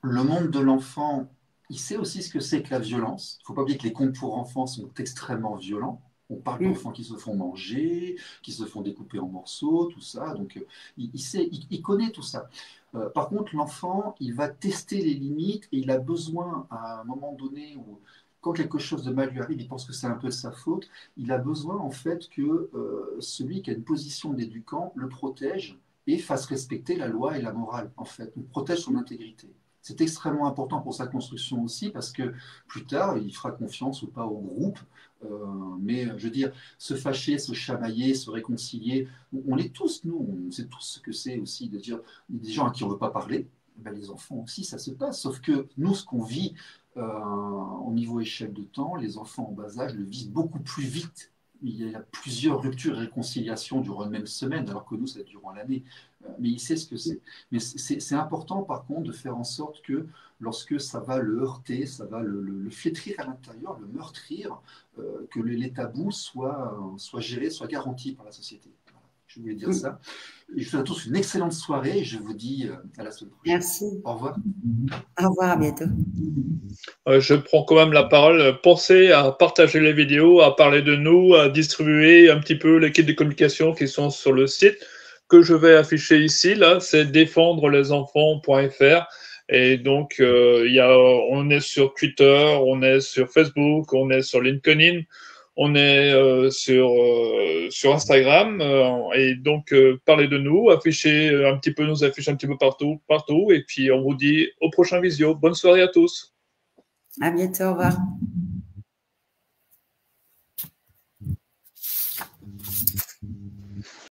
Le monde de l'enfant il sait aussi ce que c'est que la violence. Il ne faut pas oublier que les contes pour enfants sont extrêmement violents. On parle d'enfants qui se font manger, qui se font découper en morceaux, tout ça. Donc, il connaît tout ça. Par contre, l'enfant, il va tester les limites et il a besoin, à un moment donné, où, quand quelque chose de mal lui arrive, il pense que c'est un peu de sa faute, il a besoin, en fait, que celui qui a une position d'éducant le protège et fasse respecter la loi et la morale, en fait. Donc, protège son intégrité. C'est extrêmement important pour sa construction aussi parce que plus tard, il fera confiance ou pas au groupe. Mais je veux dire, se fâcher, se chamailler, se réconcilier, on l'est tous, nous, on sait tous ce que c'est aussi de dire des gens à qui on ne veut pas parler. Ben, les enfants aussi, ça se passe. Sauf que nous, ce qu'on vit au niveau échelle de temps, les enfants en bas âge le vivent beaucoup plus vite. Il y a plusieurs ruptures et réconciliations durant une même semaine, alors que nous, c'est durant l'année. Mais il sait ce que c'est. Mais c'est important, par contre, de faire en sorte que lorsque ça va le heurter, ça va le flétrir à l'intérieur, le meurtrir, que les tabous soient gérés, soient garantis par la société. Voilà. Je voulais dire ça. Et je vous souhaite à tous une excellente soirée et je vous dis à la semaine prochaine. Merci. Au revoir. Au revoir, à bientôt. Je prends quand même la parole. Pensez à partager les vidéos, à parler de nous, à distribuer un petit peu les kits de communication qui sont sur le site que je vais afficher ici. Là, c'est défendrelesenfants.fr. Et donc, on est sur Twitter, on est sur Facebook, on est sur LinkedIn, on est sur Instagram. Et donc, parlez de nous, affichez un petit peu, nous affichez un petit peu partout. Et puis, on vous dit au prochain visio. Bonne soirée à tous. À bientôt, au revoir.